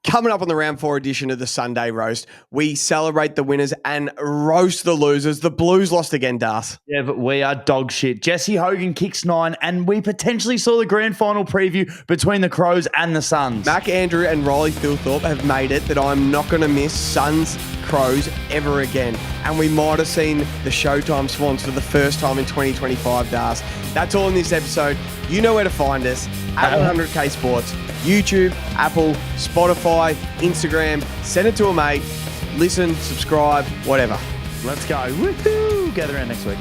Coming up on the round 4 edition of the Sunday Roast, we celebrate the winners and roast the losers. The Blues lost again, Das. Yeah, but we are dog shit. Jesse Hogan kicks 9, and we potentially saw the grand final preview between the Crows and the Suns. Mac Andrew and Riley Thilthorpe have made it that I'm not going to miss Suns Crows ever again. And we might have seen the Showtime Swans for the first time in 2025, Das. That's all in this episode. You know where to find us at 100k Sports. YouTube, Apple, Spotify, Instagram. Send it to a mate. Listen, subscribe, whatever. Let's go. Woohoo! Gather around next week.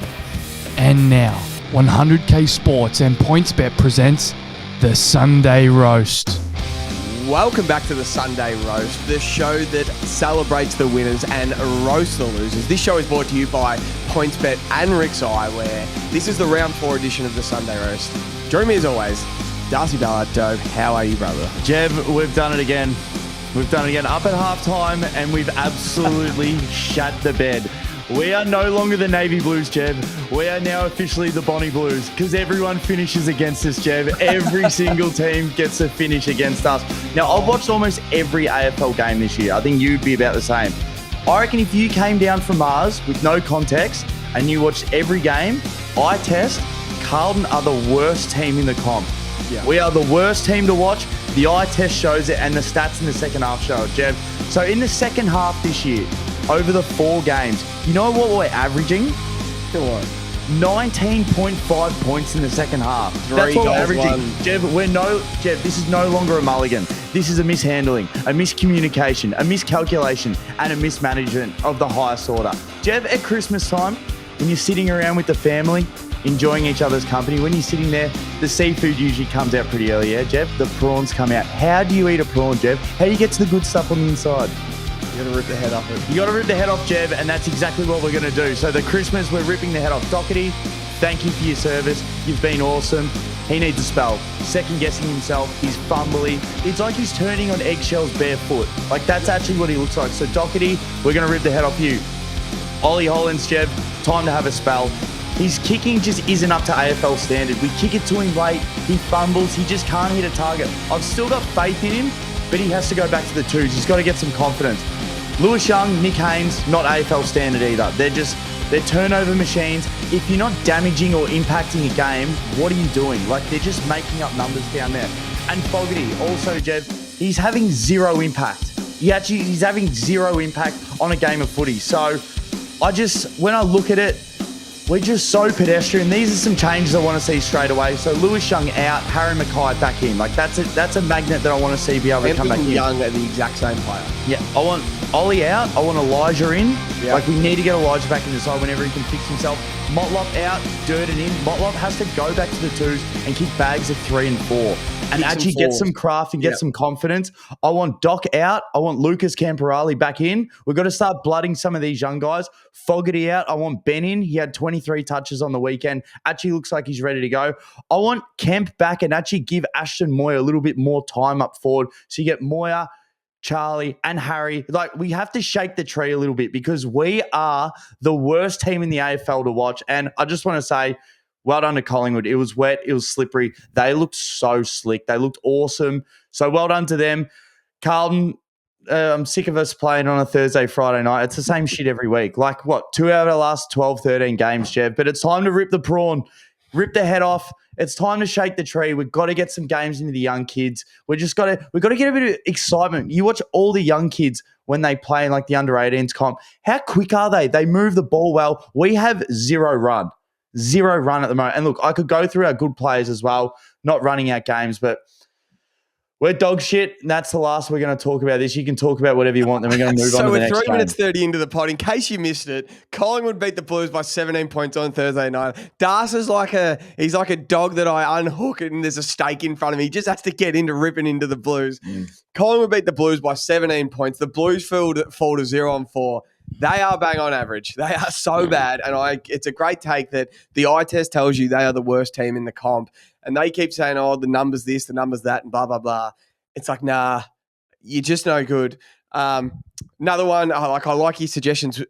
And now, 100k Sports and PointsBet presents the Sunday Roast. Welcome back to the Sunday Roast, the show that celebrates the winners and roasts the losers. This show is brought to you by PointsBet and Rick's Eyewear. This is the round 4 edition of the Sunday Roast. Join me as always, Darcy Ballard. Dobe, how are you, brother? Jev, we've done it again. We've done it again. Up at halftime, and we've absolutely shat the bed. We are no longer the Navy Blues, Jev. We are now officially the Bonnie Blues because everyone finishes against us, Jev. Every single team gets a finish against us. Now, I've watched almost every AFL game this year. I think you'd be about the same. I reckon if you came down from Mars with no context and you watched every game, I test Carlton are the worst team in the comp. Yeah. We are the worst team to watch. The eye test shows it, and the stats in the second half show it, Jev. So in the second half this year, over the 4 games, you know what we're averaging? What? 19.5 points in the second half. That's what we're averaging. Jev, this is no longer a mulligan. This is a mishandling, a miscommunication, a miscalculation, and a mismanagement of the highest order. Jev, at Christmas time, when you're sitting around with the family, enjoying each other's company, when you're sitting there, the seafood usually comes out pretty early, yeah, Jev? The prawns come out. How do you eat a prawn, Jev? How do you get to the good stuff on the inside? You got to rip the head off it. You got to rip the head off, Jev, and that's exactly what we're going to do. So the Christmas, we're ripping the head off Doherty. Thank you for your service. You've been awesome. He needs a spell. Second-guessing himself. He's fumbly. It's like he's turning on eggshells barefoot. Like, that's actually what he looks like. So Doherty, we're going to rip the head off you. Ollie Hollands, Jev, time to have a spell. His kicking just isn't up to AFL standard. We kick it to him late. He fumbles. He just can't hit a target. I've still got faith in him, but he has to go back to the twos. He's got to get some confidence. Lewis Young, Nick Haynes, not AFL standard either. They're turnover machines. If you're not damaging or impacting a game, what are you doing? Like, they're just making up numbers down there. And Fogarty, also, Jev, he's having zero impact. He's having zero impact on a game of footy. So when I look at it, we're just so pedestrian. These are some changes I want to see straight away. So Lewis Young out, Harry Mackay back in. Like, that's a magnet that I want to see be able to come back in. Young are the exact same player. Yeah, I want Ollie out. I want Elijah in. Yep. Like, we need to get Elijah back in the side whenever he can fix himself. Motlop out, Durden in. Motlop has to go back to the twos and kick bags of 3 and 4 and actually get some craft and get some confidence. I want Doc out. I want Lucas Camporale back in. We've got to start blooding some of these young guys. Fogarty out. I want Ben in. He had 23 touches on the weekend. Actually looks like he's ready to go. I want Kemp back and actually give Ashton Moyer a little bit more time up forward. So you get Moyer, Charlie, and Harry. Like, we have to shake the tree a little bit because we are the worst team in the AFL to watch. And I just want to say, well done to Collingwood. It was wet. It was slippery. They looked so slick. They looked awesome. So well done to them. Carlton, I'm sick of us playing on a Thursday, Friday night. It's the same shit every week. Like, what, 2 out of the last 12, 13 games, Jev? But it's time to rip the prawn, rip the head off. It's time to shake the tree. We've got to get some games into the young kids. We've got to get a bit of excitement. You watch all the young kids when they play in like the under-18s comp. How quick are they? They move the ball well. We have zero run at the moment. And look, I could go through our good players as well, not running out games, but we're dog shit. And that's the last we're going to talk about this. You can talk about whatever you want. Then we're going to move on to the next game. So we're 3 minutes 30 into the pod. In case you missed it, Collingwood beat the Blues by 17 points on Thursday night. Das is he's like a dog that I unhook and there's a steak in front of me. He just has to get into ripping into the Blues. Collingwood beat the Blues by 17 points. The Blues fall to 0-4. They are bang on average. They are so bad. And it's a great take that the eye test tells you they are the worst team in the comp. And they keep saying, oh, the number's this, the number's that, and blah, blah, blah. It's like, nah, you're just no good. Another one, I like your suggestions.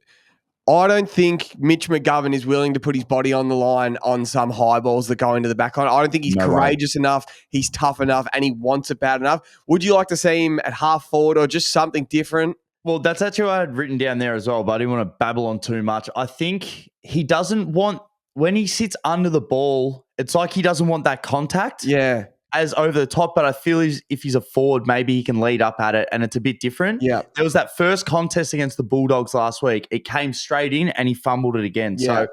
I don't think Mitch McGovern is willing to put his body on the line on some high balls that go into the back line. I don't think he's courageous enough. He's tough enough and he wants it bad enough. Would you like to see him at half forward or just something different? Well, that's actually what I had written down there as well, but I didn't want to babble on too much. I think he doesn't want, when he sits under the ball, it's like he doesn't want that contact. Yeah. As over the top, but I feel if he's a forward, maybe he can lead up at it and it's a bit different. Yeah. There was that first contest against the Bulldogs last week. It came straight in and he fumbled it again. Yeah.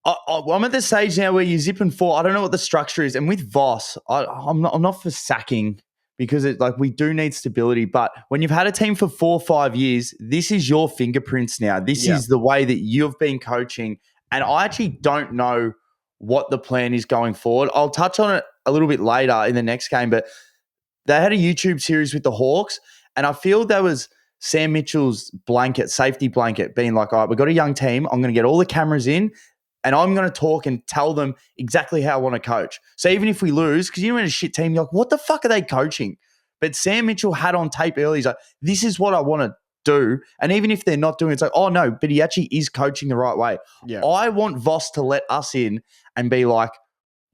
So I'm at the stage now where you're zipping four. I don't know what the structure is. And with Voss, I'm not for sacking because we do need stability. But when you've had a team for 4 or 5 years, this is your fingerprints now. This is the way that you've been coaching. And I actually don't know what the plan is going forward. I'll touch on it a little bit later in the next game, but they had a YouTube series with the Hawks, and I feel that was Sam Mitchell's safety blanket, being like, all right, we've got a young team. I'm going to get all the cameras in, and I'm going to talk and tell them exactly how I want to coach. So even if we lose, because you're in a shit team, you're like, what the fuck are they coaching? But Sam Mitchell had on tape early, he's like, this is what I want to do. And even if they're not doing it, it's like, oh no, but he actually is coaching the right way. Yeah. I want Voss to let us in and be like,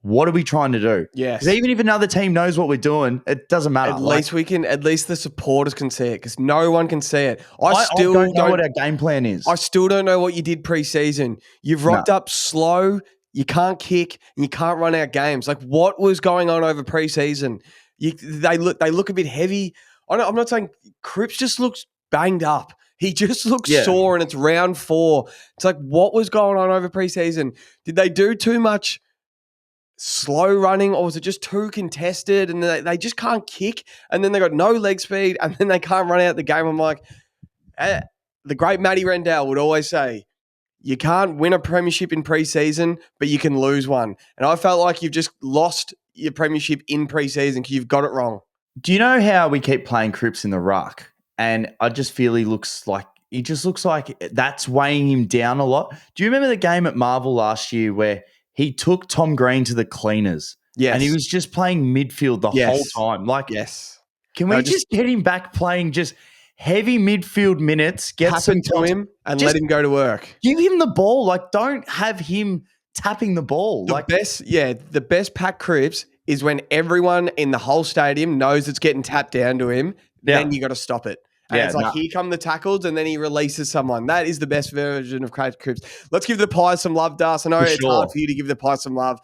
what are we trying to do? Yes. Because even if another team knows what we're doing, it doesn't matter. At least the supporters can see it because no one can see it. I still don't know what our game plan is. I still don't know what you did preseason. You've rocked up slow, you can't kick, and you can't run out games. Like, what was going on over preseason? They look a bit heavy. I'm not saying Cripps just looks banged up. He just looks sore, and it's round 4. It's like, what was going on over preseason? Did they do too much slow running, or was it just too contested and they just can't kick, and then they got no leg speed, and then they can't run out the game? I'm like, the great Matty Rendell would always say, you can't win a premiership in preseason, but you can lose one. And I felt like you've just lost your premiership in preseason because you've got it wrong. Do you know how we keep playing Cripps in the ruck? And I just feel he just looks like that's weighing him down a lot. Do you remember the game at Marvel last year where he took Tom Green to the cleaners? Yes. And he was just playing midfield the whole time. Can we just get him back playing just heavy midfield minutes, get some to him and let him go to work? Give him the ball. Don't have him tapping the ball. The best pack Cripps is when everyone in the whole stadium knows it's getting tapped down to him. Then you got to stop it. And it's like, here come the tackles, and then he releases someone. That is the best version of Craig Cripps. Let's give the Pies some love, Das. I know it's hard for you to give the Pies some love.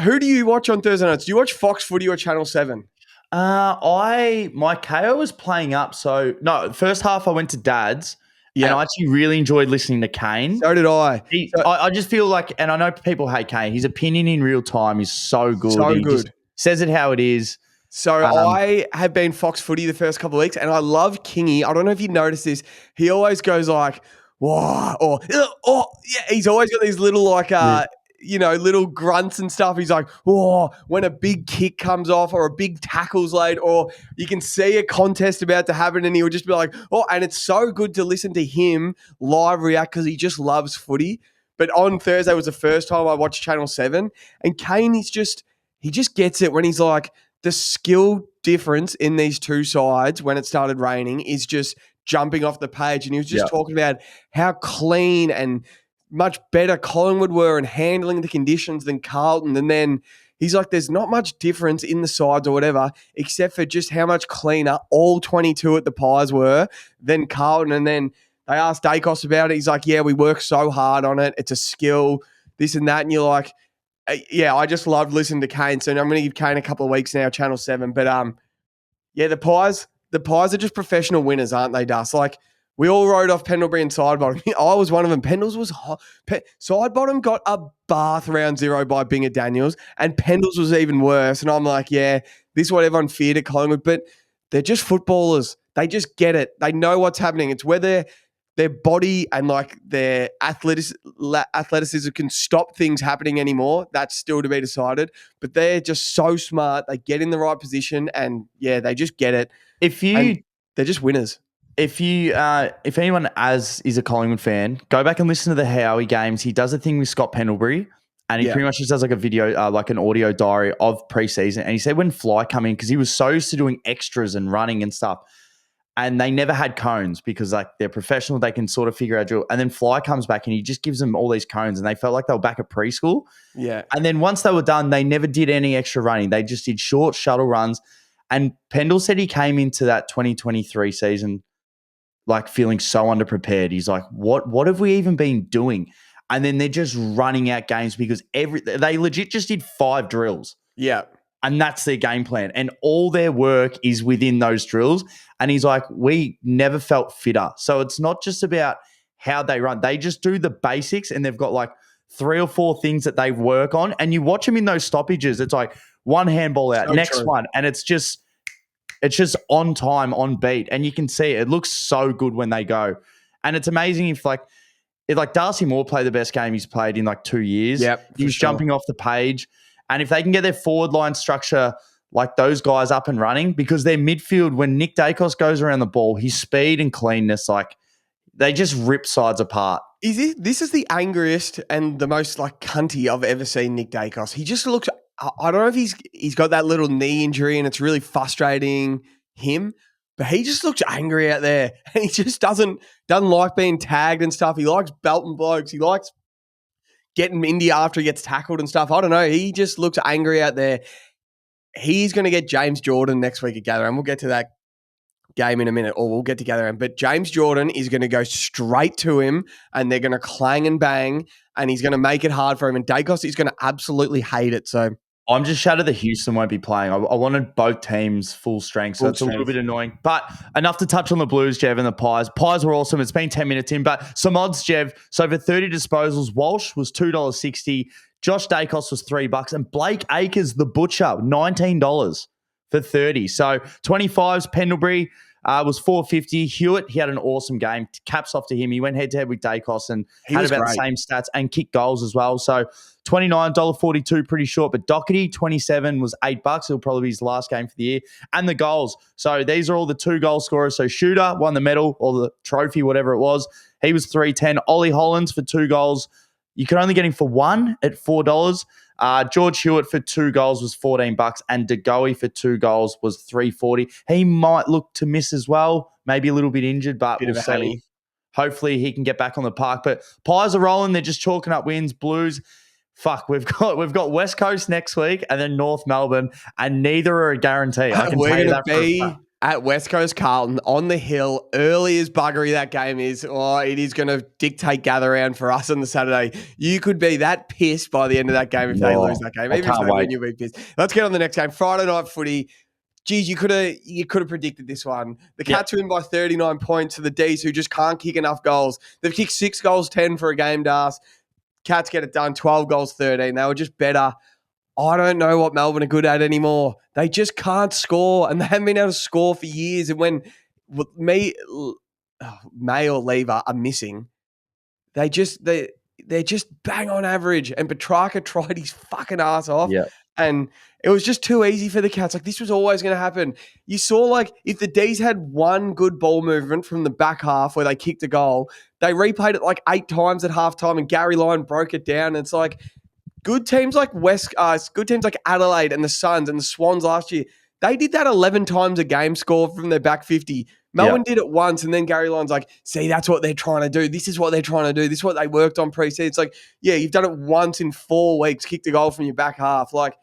Who do you watch on Thursday nights? Do you watch Fox Footy or Channel 7? My KO was playing up. So, no, first half I went to Dad's. Yeah. And I actually really enjoyed listening to Kane. So did I. I just feel like, and I know people hate Kane, his opinion in real time is so good. He just says it how it is. So I have been Fox Footy the first couple of weeks, and I love Kingy. I don't know if you noticed this. He always goes like, "Whoa," or "Oh," yeah. He's always got these little little grunts and stuff. He's like, "Whoa," when a big kick comes off or a big tackle's laid, or you can see a contest about to happen, and he would just be like, "Oh," and it's so good to listen to him live react because he just loves footy. But on Thursday was the first time I watched Channel 7, and Kane he just gets it when he's like, the skill difference in these two sides when it started raining is just jumping off the page. And he was just talking about how clean and much better Collingwood were and handling the conditions than Carlton. And then he's like, there's not much difference in the sides or whatever, except for just how much cleaner all 22 at the Pies were than Carlton. And then they asked Dacos about it. He's like, yeah, we work so hard on it. It's a skill, this and that. And you're like, I just loved listening to Kane. So I'm going to give Kane a couple of weeks now, Channel 7. But the Pies are just professional winners, aren't they, Dus? Like, we all wrote off Pendlebury and Sidebottom. I was one of them. Pendles was hot. Sidebottom got a bath round 0 by Binger Daniels, and Pendles was even worse. And I'm like, this is what everyone feared at Collingwood. But they're just footballers. They just get it. They know what's happening. It's whether their body and like their athleticism can stop things happening anymore. That's still to be decided. But they're just so smart. They get in the right position, and they just get it. They're just winners. If anyone is a Collingwood fan, go back and listen to the Howie games. He does a thing with Scott Pendlebury, and he pretty much just does like a video, like an audio diary of preseason. And he said when Fly come in, because he was so used to doing extras and running and stuff. and they never had cones because like they're professional. They can sort of figure out drill. And then Fly comes back and he just gives them all these cones and they felt like they were back at preschool. Yeah. And then once they were done, they never did any extra running. They just did short shuttle runs. And Pendle said he came into that 2023 season like feeling so underprepared. He's like, what have we even been doing? And then they're just running out games because they legit just did 5 drills. Yeah. And that's their game plan. And all their work is within those drills. And he's like, we never felt fitter. So it's not just about how they run. They just do the basics and they've got like 3 or 4 things that they work on. And you watch them in those stoppages. It's like one handball out, So next true. one. And it's just on time, on beat. And you can see it looks so good when they go. And it's amazing if Darcy Moore played the best game he's played in like 2 years. Yep, He's jumping off the page. And if they can get their forward line structure like those guys up and running, because their midfield, when Nick Dacos goes around the ball, his speed and cleanness, like they just rip sides apart. This is the angriest and the most like cunty I've ever seen Nick Dacos. He just looks, I don't know if he's got that little knee injury and it's really frustrating him, but he just looks angry out there. And he just doesn't like being tagged and stuff. He likes belting blokes. He likes getting India after he gets tackled and stuff. I don't know. He just looks angry out there. He's going to get James Jordan next week at Gather, and we'll get to that game in a minute, or we'll get together. But James Jordan is going to go straight to him, and they're going to clang and bang, and he's going to make it hard for him. And Dacos is going to absolutely hate it. So I'm just shattered that Houston won't be playing. I wanted both teams full strength, so it's a little bit annoying. But enough to touch on the Blues, Jev, and the Pies. Pies were awesome. It's been 10 minutes in, but some odds, Jev. So for 30 disposals, Walsh was $2.60, Josh Dacos was $3, and Blake Acres, the butcher, $19 for 30. So 25s, Pendlebury was $4.50. Hewitt, he had an awesome game. Caps off to him. He went head-to-head with Dacos and had about the same stats and kicked goals as well. So $29.42, pretty short. But Doherty, 27 was $8. It'll probably be his last game for the year. And the goals. So these are all the 2-goal scorers. So Shooter won the medal or the trophy, whatever it was. He was $3.10. Ollie Hollands for 2 goals. You could only get him for 1 at $4. George Hewitt for 2 goals was $14, and De Goey for 2 goals was $3.40. He might look to miss as well, maybe a little bit injured, but we'll see. Hopefully he can get back on the park. But Pies are rolling; they're just chalking up wins. Blues, fuck, we've got West Coast next week, and then North Melbourne, and neither are a guarantee. I can tell you that for a fact. At West Coast Carlton on the hill, early as buggery that game is, it is going to dictate gather round for us on the Saturday. You could be that pissed by the end of that game if they lose that game. Even if they win, you'll be pissed. Let's get on the next game. Friday night footy. Geez, you could have predicted this one. The Cats win by 39 points to the D's, who just can't kick enough goals. They've kicked 6 goals, 10 for a game, Das. Cats get it done, 12 goals, 13. They were just better. I don't know what Melbourne are good at anymore. They just can't score, and they haven't been able to score for years. And when May or Lever are missing, they're just bang on average. And Petrarca tried his fucking ass off, and it was just too easy for the Cats. Like, this was always going to happen. You saw, like, if the D's had one good ball movement from the back half where they kicked a goal, they replayed it like 8 times at halftime, and Gary Lyon broke it down. And it's like, good teams like Adelaide and the Suns and the Swans last year, they did that 11 times a game score from their back 50. Melbourne did it once, and then Gary Lyon's like, see, that's what they're trying to do. This is what they're trying to do. This is what they worked on pre-season. It's like, yeah, you've done it once in 4 weeks, kicked a goal from your back half. Like,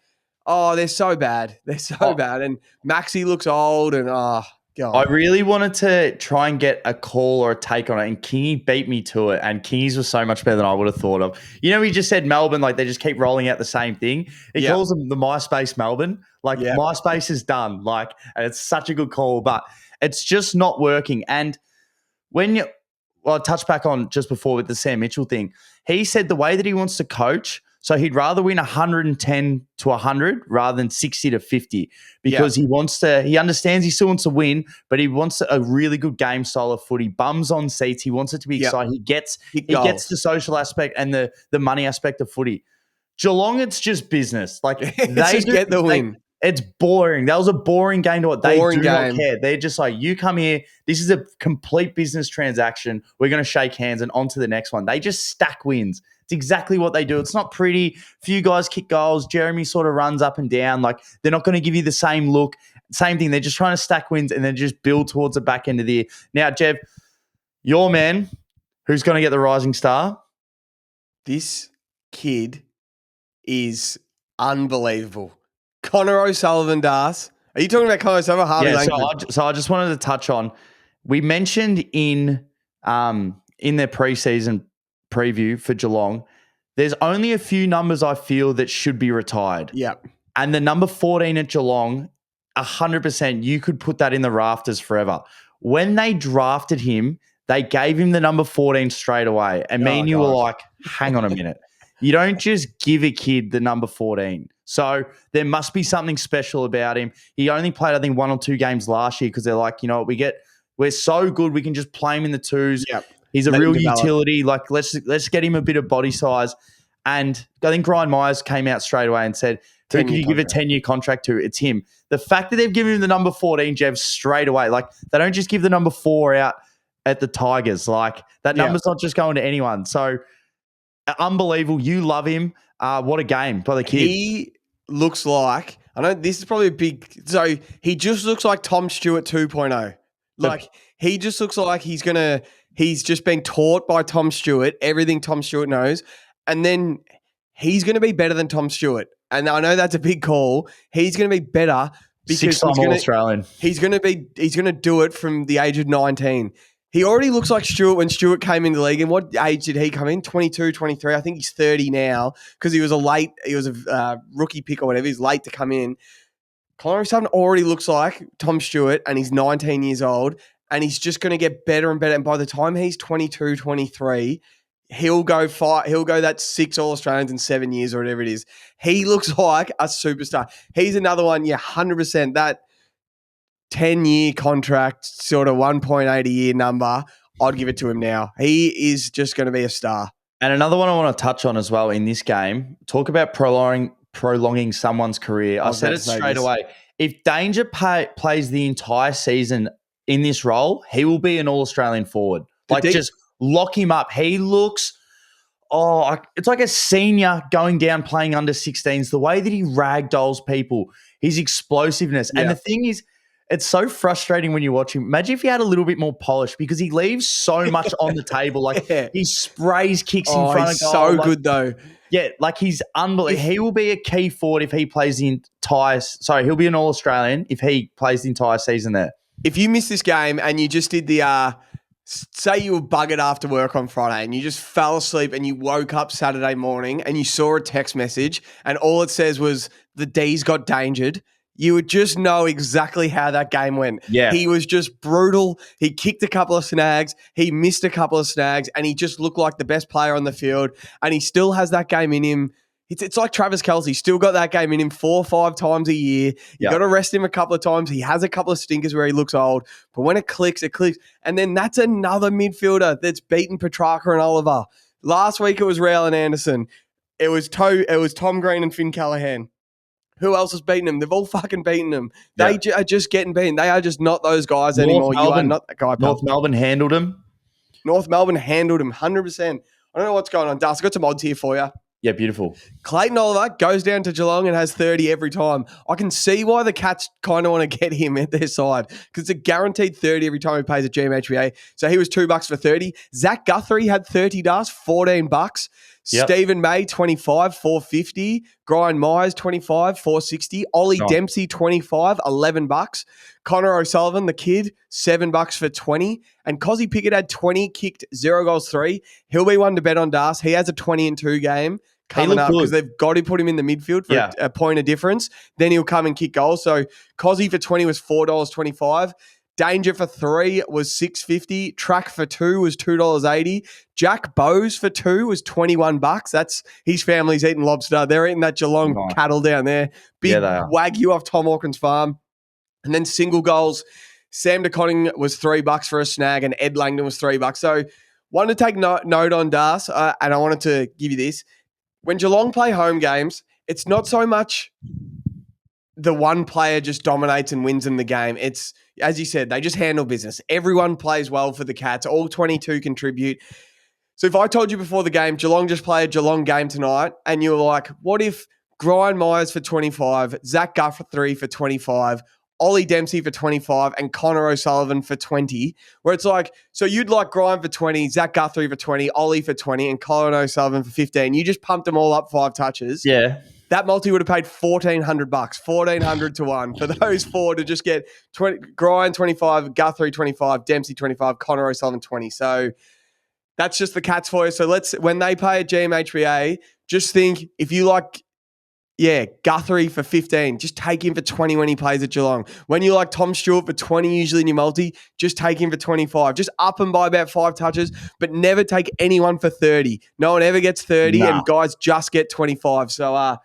they're so bad. They're so bad. And Maxi looks old, and God. I really wanted to try and get a call or a take on it, and Kingy beat me to it, and Kingy's was so much better than I would have thought of. You know, he just said Melbourne, like, they just keep rolling out the same thing. He calls them the MySpace Melbourne. Like, MySpace is done. Like, and it's such a good call, but it's just not working. And I touched back on just before with the Sam Mitchell thing. He said the way that he wants to coach, so he'd rather win 110 to 100 rather than 60 to 50 because he understands he still wants to win, but he wants a really good game style of footy, bums on seats. He wants it to be exciting. He gets the social aspect and the money aspect of footy. Geelong, it's just business. Like, they get the win. It's boring. That was a boring game to what they do not care. They're just like, you come here. This is a complete business transaction. We're going to shake hands and on to the next one. They just stack wins. It's exactly what they do. It's not pretty. Few guys kick goals. Jeremy sort of runs up and down. Like, they're not going to give you the same look. Same thing. They're just trying to stack wins and then just build towards the back end of the year. Now, Jev, your man, who's going to get the rising star? This kid is unbelievable. Connor O'Sullivan, Das. Are you talking about Connor O'Sullivan? Harvey Langford? So I just wanted to touch on, we mentioned in their preseason preview for Geelong, there's only a few numbers I feel that should be retired. Yeah. And the number 14 at Geelong, 100%, you could put that in the rafters forever. When they drafted him, they gave him the number 14 straight away. And me and you were like, hang on a minute. You don't just give a kid the number 14. So there must be something special about him. He only played, I think, 1 or 2 games last year because they're like, you know what, we're so good, we can just play him in the twos. Yep. He's a real utility. Like, let's get him a bit of body size. And I think Ryan Myers came out straight away and said, who can you give a 10-year contract to? It's him. The fact that they've given him the number 14, Jev, straight away, like they don't just give the number 4 out at the Tigers. Like that number's not just going to anyone. So unbelievable. You love him. What a game by the kid. He looks like, I know this is probably a big, so he just looks like Tom Stewart 2.0. Like he just looks like he's just been taught by Tom Stewart, everything Tom Stewart knows. And then he's going to be better than Tom Stewart. And I know that's a big call. He's going to be better because 6-time All-Australian. He's going to do it from the age of 19. He already looks like Stewart when Stewart came into the league. And what age did he come in? 22, 23. I think he's 30 now because he was a rookie pick or whatever. He's late to come in. Connor O'Sullivan already looks like Tom Stewart and he's 19 years old and he's just going to get better and better. And by the time he's 22, 23, he'll go that 6 All-Australians in 7 years or whatever it is. He looks like a superstar. He's another one, 100%. That 10-year contract, sort of 1.8 a year number, I'd give it to him now. He is just going to be a star. And another one I want to touch on as well in this game, talk about prolonging someone's career. I said it straight away. If Danger plays the entire season in this role, he will be an All-Australian forward. Just lock him up. He looks, it's like a senior going down playing under 16s. The way that he ragdolls people, his explosiveness. Yeah. And the thing is, it's so frustrating when you watch him. Imagine if he had a little bit more polish because he leaves so much on the table. Like he sprays kicks in front of goal. He's so good though. Yeah, like he's unbelievable. He will be a key forward if he plays he'll be an All-Australian if he plays the entire season there. If you missed this game and you just did the say you were buggered after work on Friday and you just fell asleep and you woke up Saturday morning and you saw a text message and all it says was the D's got dangered, you would just know exactly how that game went. Yeah. He was just brutal. He kicked a couple of snags. He missed a couple of snags and he just looked like the best player on the field and he still has that game in him. It's like Travis Kelce, still got that game in him 4 or 5 times a year. You got to rest him a couple of times. He has a couple of stinkers where he looks old, but when it clicks, it clicks. And then that's another midfielder that's beaten Petrarca and Oliver. Last week it was Rail and Anderson. It was Tom Green and Finn Callaghan. Who else has beaten them? They've all fucking beaten them. They are just getting beaten. They are just not those guys anymore. You are not that guy. North Melbourne handled him. North Melbourne handled him 100%. I don't know what's going on, Dust. I've got some odds here for you. Yeah, beautiful. Clayton Oliver goes down to Geelong and has 30 every time. I can see why the Cats kind of want to get him at their side because it's a guaranteed 30 every time he pays a GMHBA. So he was $2 for 30. Zach Guthrie had 30 dust, $14. Yep. Stephen May, 25, $4.50. Brian Myers, 25, $4.60. Ollie Dempsey, 25, $11. Connor O'Sullivan, the kid, $7 for 20. And Cozzy Pickett had 20, kicked 0 goals, 3. He'll be one to bet on Das. He has a 20-2 game coming up because they've got to put him in the midfield for a point of difference. Then he'll come and kick goals. So Cozzy for 20 was $4.25. Danger for 3 was $6.50. Track for 2 was $2.80. Jack Bowes for 2 was $21. That's his family's eating lobster. They're eating that Geelong cattle down there. Big Wagyu off Tom Hawkins' farm. And then single goals. Sam DeConning was $3 for a snag and Ed Langdon was $3. So wanted to take note on Das, and I wanted to give you this. When Geelong play home games, it's not so much the one player just dominates and wins in the game. It's, as you said, they just handle business. Everyone plays well for the Cats. All 22 contribute. So if I told you before the game, Geelong just played a Geelong game tonight, and you were like, what if Brian Myers for 25, Zach Guthrie for 25, Ollie Dempsey for 25, and Connor O'Sullivan for 20, where it's like, so you'd like Grime for 20, Zach Guthrie for 20, Ollie for 20, and Colin O'Sullivan for 15. You just pumped them all up 5 touches. Yeah. That multi would have paid $1,400, 1,400 to 1 for those 4 to just get 20, Grime 25, Guthrie 25, Dempsey 25, Connor O'Sullivan 20. So that's just the Cats for you. So when they pay a GMHBA, just think if you like, Guthrie for 15, just take him for 20 when he plays at Geelong. When you like Tom Stewart for 20 usually in your multi, just take him for 25. Just up him by about 5 touches, but never take anyone for 30. No one ever gets 30 and guys just get 25. So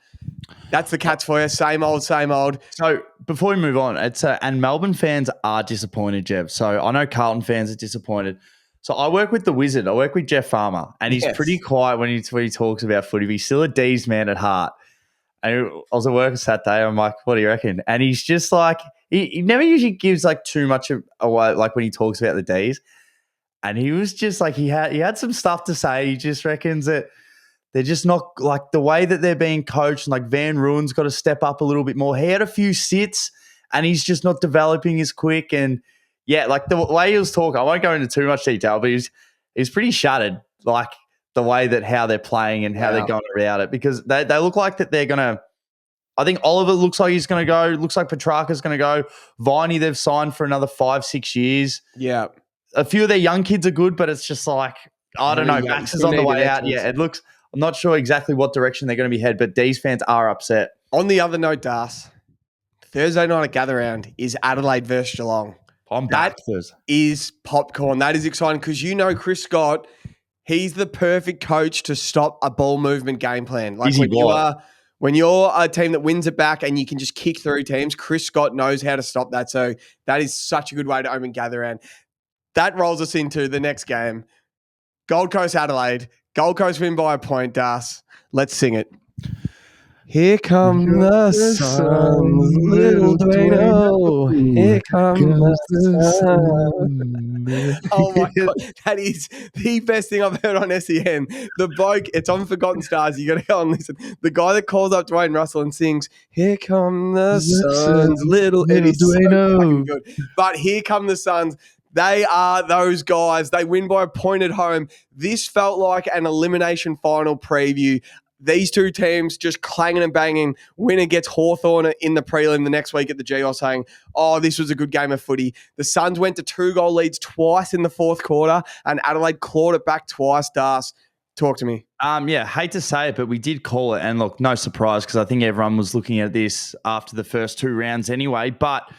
that's the Cats for you. Same old, same old. So before we move on, it's and Melbourne fans are disappointed, Jev. So I know Carlton fans are disappointed. So I work with the Wizard. I work with Jeff Farmer, and he's pretty quiet when he talks about footy. But he's still a D's man at heart. And I was at work on Saturday. I'm like, what do you reckon? And he's just like, he never usually gives like too much away, like when he talks about the D's. And he was just like, he had some stuff to say. He just reckons that they're just not like the way that they're being coached. Like Van Ruin's got to step up a little bit more. He had a few sits and he's just not developing as quick. And yeah, like the way he was talking, I won't go into too much detail, but he's pretty shattered. Like, the way that how they're playing and how they're going about it, because they look like that they're going to – I think Oliver looks like he's going to go. Looks like Petrarca's going to go. Viney, they've signed for another 5-6 years. Yeah. A few of their young kids are good, but it's just like, I don't know. Max is on the way out. Yeah, it looks – I'm not sure exactly what direction they're going to be headed, but D's fans are upset. On the other note, Das, Thursday night at Gather Round is Adelaide versus Geelong. I'm back Thursday. Is popcorn. That is exciting because Chris Scott – he's the perfect coach to stop a ball movement game plan. Like when you're a team that wins it back and you can just kick through teams, Chris Scott knows how to stop that. So that is such a good way to open Gather Round. That rolls us into the next game. Gold Coast Adelaide. Gold Coast win by a point, Das. Let's sing it. Here come the Suns, little Dwayno. Here come the Suns. Oh my God. That is the best thing I've heard on SEN. The bloke, it's on Forgotten Stars. You got to go and listen. The guy that calls up Dwayne Russell and sings, Here come the Suns, little Dwayno. So but here come the Suns. They are those guys. They win by a point at home. This felt like an elimination final preview. These two teams just clanging and banging. Winner gets Hawthorn in the prelim the next week at the GR saying, this was a good game of footy. The Suns went to 2-goal leads twice in the fourth quarter and Adelaide clawed it back twice. Das, talk to me. Hate to say it, but we did call it. And look, no surprise because I think everyone was looking at this after the first 2 rounds anyway. But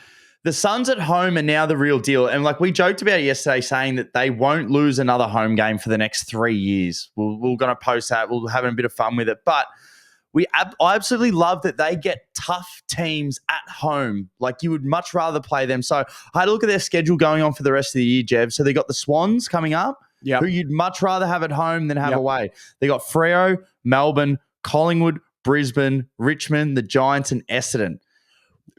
the Suns at home are now the real deal. And like we joked about it yesterday saying that they won't lose another home game for the next 3 years. We're going to post that. We'll have a bit of fun with it. But I absolutely love that they get tough teams at home. Like you would much rather play them. So I had a look at their schedule going on for the rest of the year, Jev. So they got the Swans coming up, who you'd much rather have at home than have away. They got Freo, Melbourne, Collingwood, Brisbane, Richmond, the Giants, and Essendon.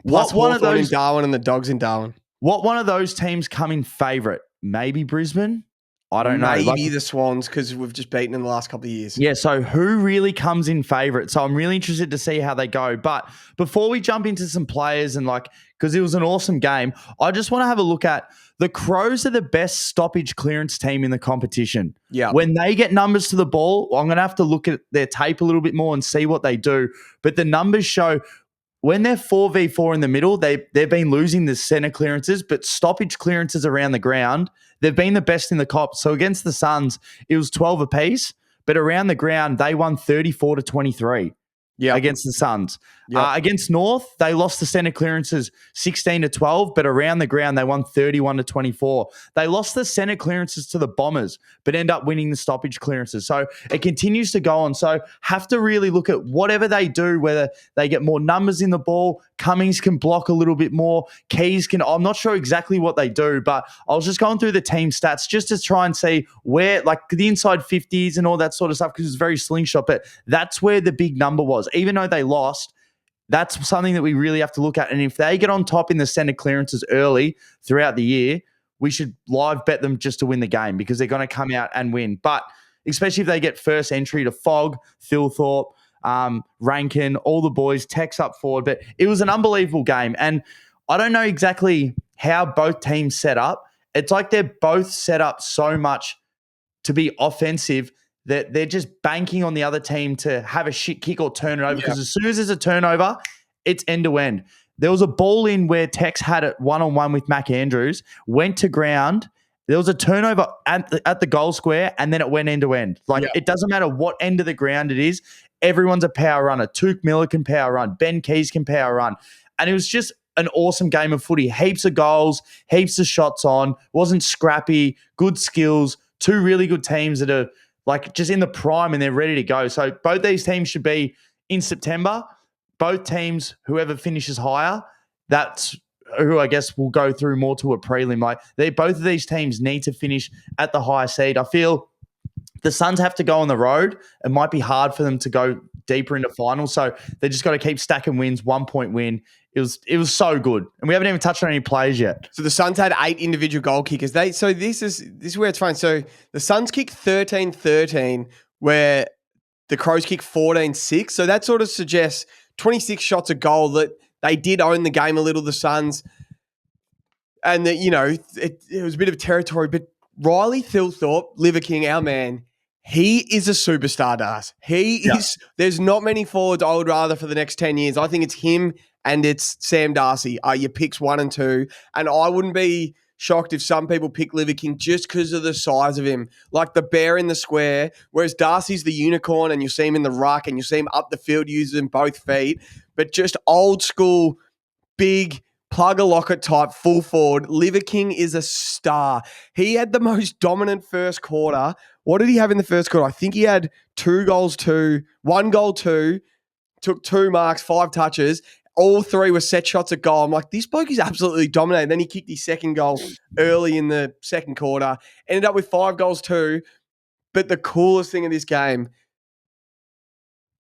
Plus one of those in Darwin and the Dogs in Darwin. What one of those teams come in favourite? Maybe Brisbane? I don't know. Maybe the Swans because we've just beaten in the last couple of years. Yeah, so who really comes in favourite? So I'm really interested to see how they go. But before we jump into some players and because it was an awesome game, I just want to have a look at the Crows are the best stoppage clearance team in the competition. Yeah. When they get numbers to the ball, I'm going to have to look at their tape a little bit more and see what they do. But the numbers show when they're 4v4 in the middle, they've been losing the centre clearances, but stoppage clearances around the ground, they've been the best in the comp. So against the Suns, it was 12 apiece, but around the ground, they won 34-23 against the Suns. Against North, they lost the centre clearances 16-12, but around the ground, they won 31-24. They lost the centre clearances to the Bombers, but end up winning the stoppage clearances. So it continues to go on. So have to really look at whatever they do, whether they get more numbers in the ball, Cummings can block a little bit more, Keys can, I'm not sure exactly what they do, but I was just going through the team stats just to try and see where, like the inside 50s and all that sort of stuff, because it's very slingshot, but that's where the big number was. Even though they lost, that's something that we really have to look at. And if they get on top in the centre clearances early throughout the year, we should live bet them just to win the game because they're going to come out and win. But especially if they get first entry to Fogg, Thilthorpe, Rankin, all the boys, Tex up forward. But it was an unbelievable game. And I don't know exactly how both teams set up. It's like they're both set up so much to be offensive that they're just banking on the other team to have a shit kick or turn it over. Because as soon as there's a turnover, it's end to end. There was a ball in where Tex had it one-on-one with Mac Andrews, went to ground. There was a turnover at the goal square, and then it went end to end. It doesn't matter what end of the ground it is. Everyone's a power runner. Tuke Miller can power run. Ben Keys can power run. And it was just an awesome game of footy. Heaps of goals, heaps of shots on. Wasn't scrappy, good skills. Two really good teams that are just in the prime and they're ready to go. So both these teams should be in September. Both teams, whoever finishes higher, that's who I guess will go through more to a prelim. Both of these teams need to finish at the higher seed. I feel the Suns have to go on the road. It might be hard for them to go deeper into finals. So they just got to keep stacking wins, 1 point win. It was so good. And we haven't even touched on any players yet. So the Suns had 8 individual goal kickers. This is where it's fine. So the Suns kick 13-13, where the Crows kick 14-6. So that sort of suggests 26 shots a goal, that they did own the game a little, the Suns. And that, it was a bit of territory. But Riley Thilthorpe, Liver King, our man, he is a superstar, Das. He is. There's not many forwards I would rather for the next 10 years. I think it's him and it's Sam Darcy are your picks 1 and 2. And I wouldn't be shocked if some people pick Liver King just because of the size of him, like the bear in the square, whereas Darcy's the unicorn and you see him in the ruck and you see him up the field using both feet. But just old school, big, plug-a-locket type full forward. Liver King is a star. He had the most dominant first quarter. What did he have in the first quarter? I think he had 1 goal, 2, took 2 marks, 5 touches. All 3 were set shots at goal. I'm like, this bloke is absolutely dominating. Then he kicked his second goal early in the second quarter. Ended up with 5 goals too. But the coolest thing of this game,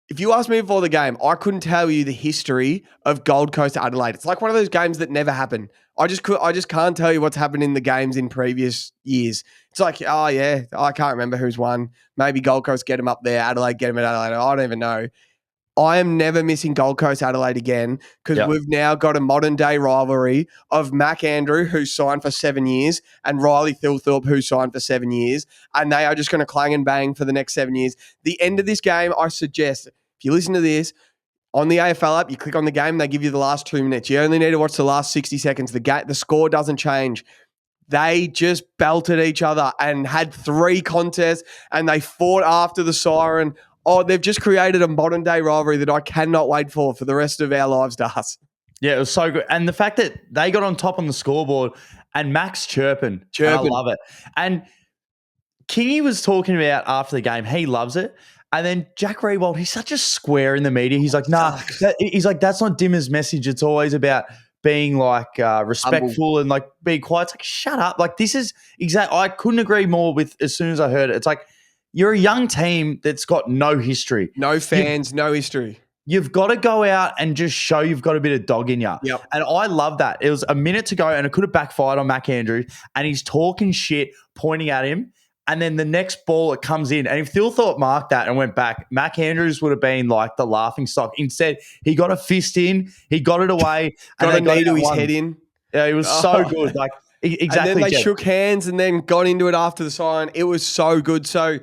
if you asked me before the game, I couldn't tell you the history of Gold Coast Adelaide. It's like one of those games that never happen. I just can't tell you what's happened in the games in previous years. It's like, oh yeah, I can't remember who's won. Maybe Gold Coast get them up there, Adelaide get them at Adelaide. I don't even know. I am never missing Gold Coast Adelaide again because we've now got a modern day rivalry of Mac Andrew, who signed for 7 years, and Riley Thilthorpe, who signed for 7 years. And they are just going to clang and bang for the next 7 years. The end of this game, I suggest, if you listen to this, on the AFL app, you click on the game, they give you the last 2 minutes. You only need to watch the last 60 seconds. The score doesn't change. They just belted each other and had 3 contests, and they fought after the siren. Oh, they've just created a modern day rivalry that I cannot wait for the rest of our lives, Das. Yeah, it was so good. And the fact that they got on top on the scoreboard and Max chirping. I love it. And Kingy was talking about after the game, he loves it. And then Jack Riewoldt, he's such a square in the media. He's like, that's not Dimmer's message. It's always about being respectful and being quiet. It's like, shut up. This is exactly, I couldn't agree more with as soon as I heard it. It's like, you're a young team that's got no history. No fans, no history. You've got to go out and just show you've got a bit of dog in you. Yep. And I love that. It was a minute to go and it could have backfired on Mac Andrews and he's talking shit, pointing at him. And then the next ball, it comes in. And if Thilthorpe marked that and went back, Mac Andrews would have been like the laughing stock. Instead, he got a fist in, he got it away. got a knee to his head in. Yeah, it was so good. Exactly. And then they shook hands and then got into it after the siren. It was so good. So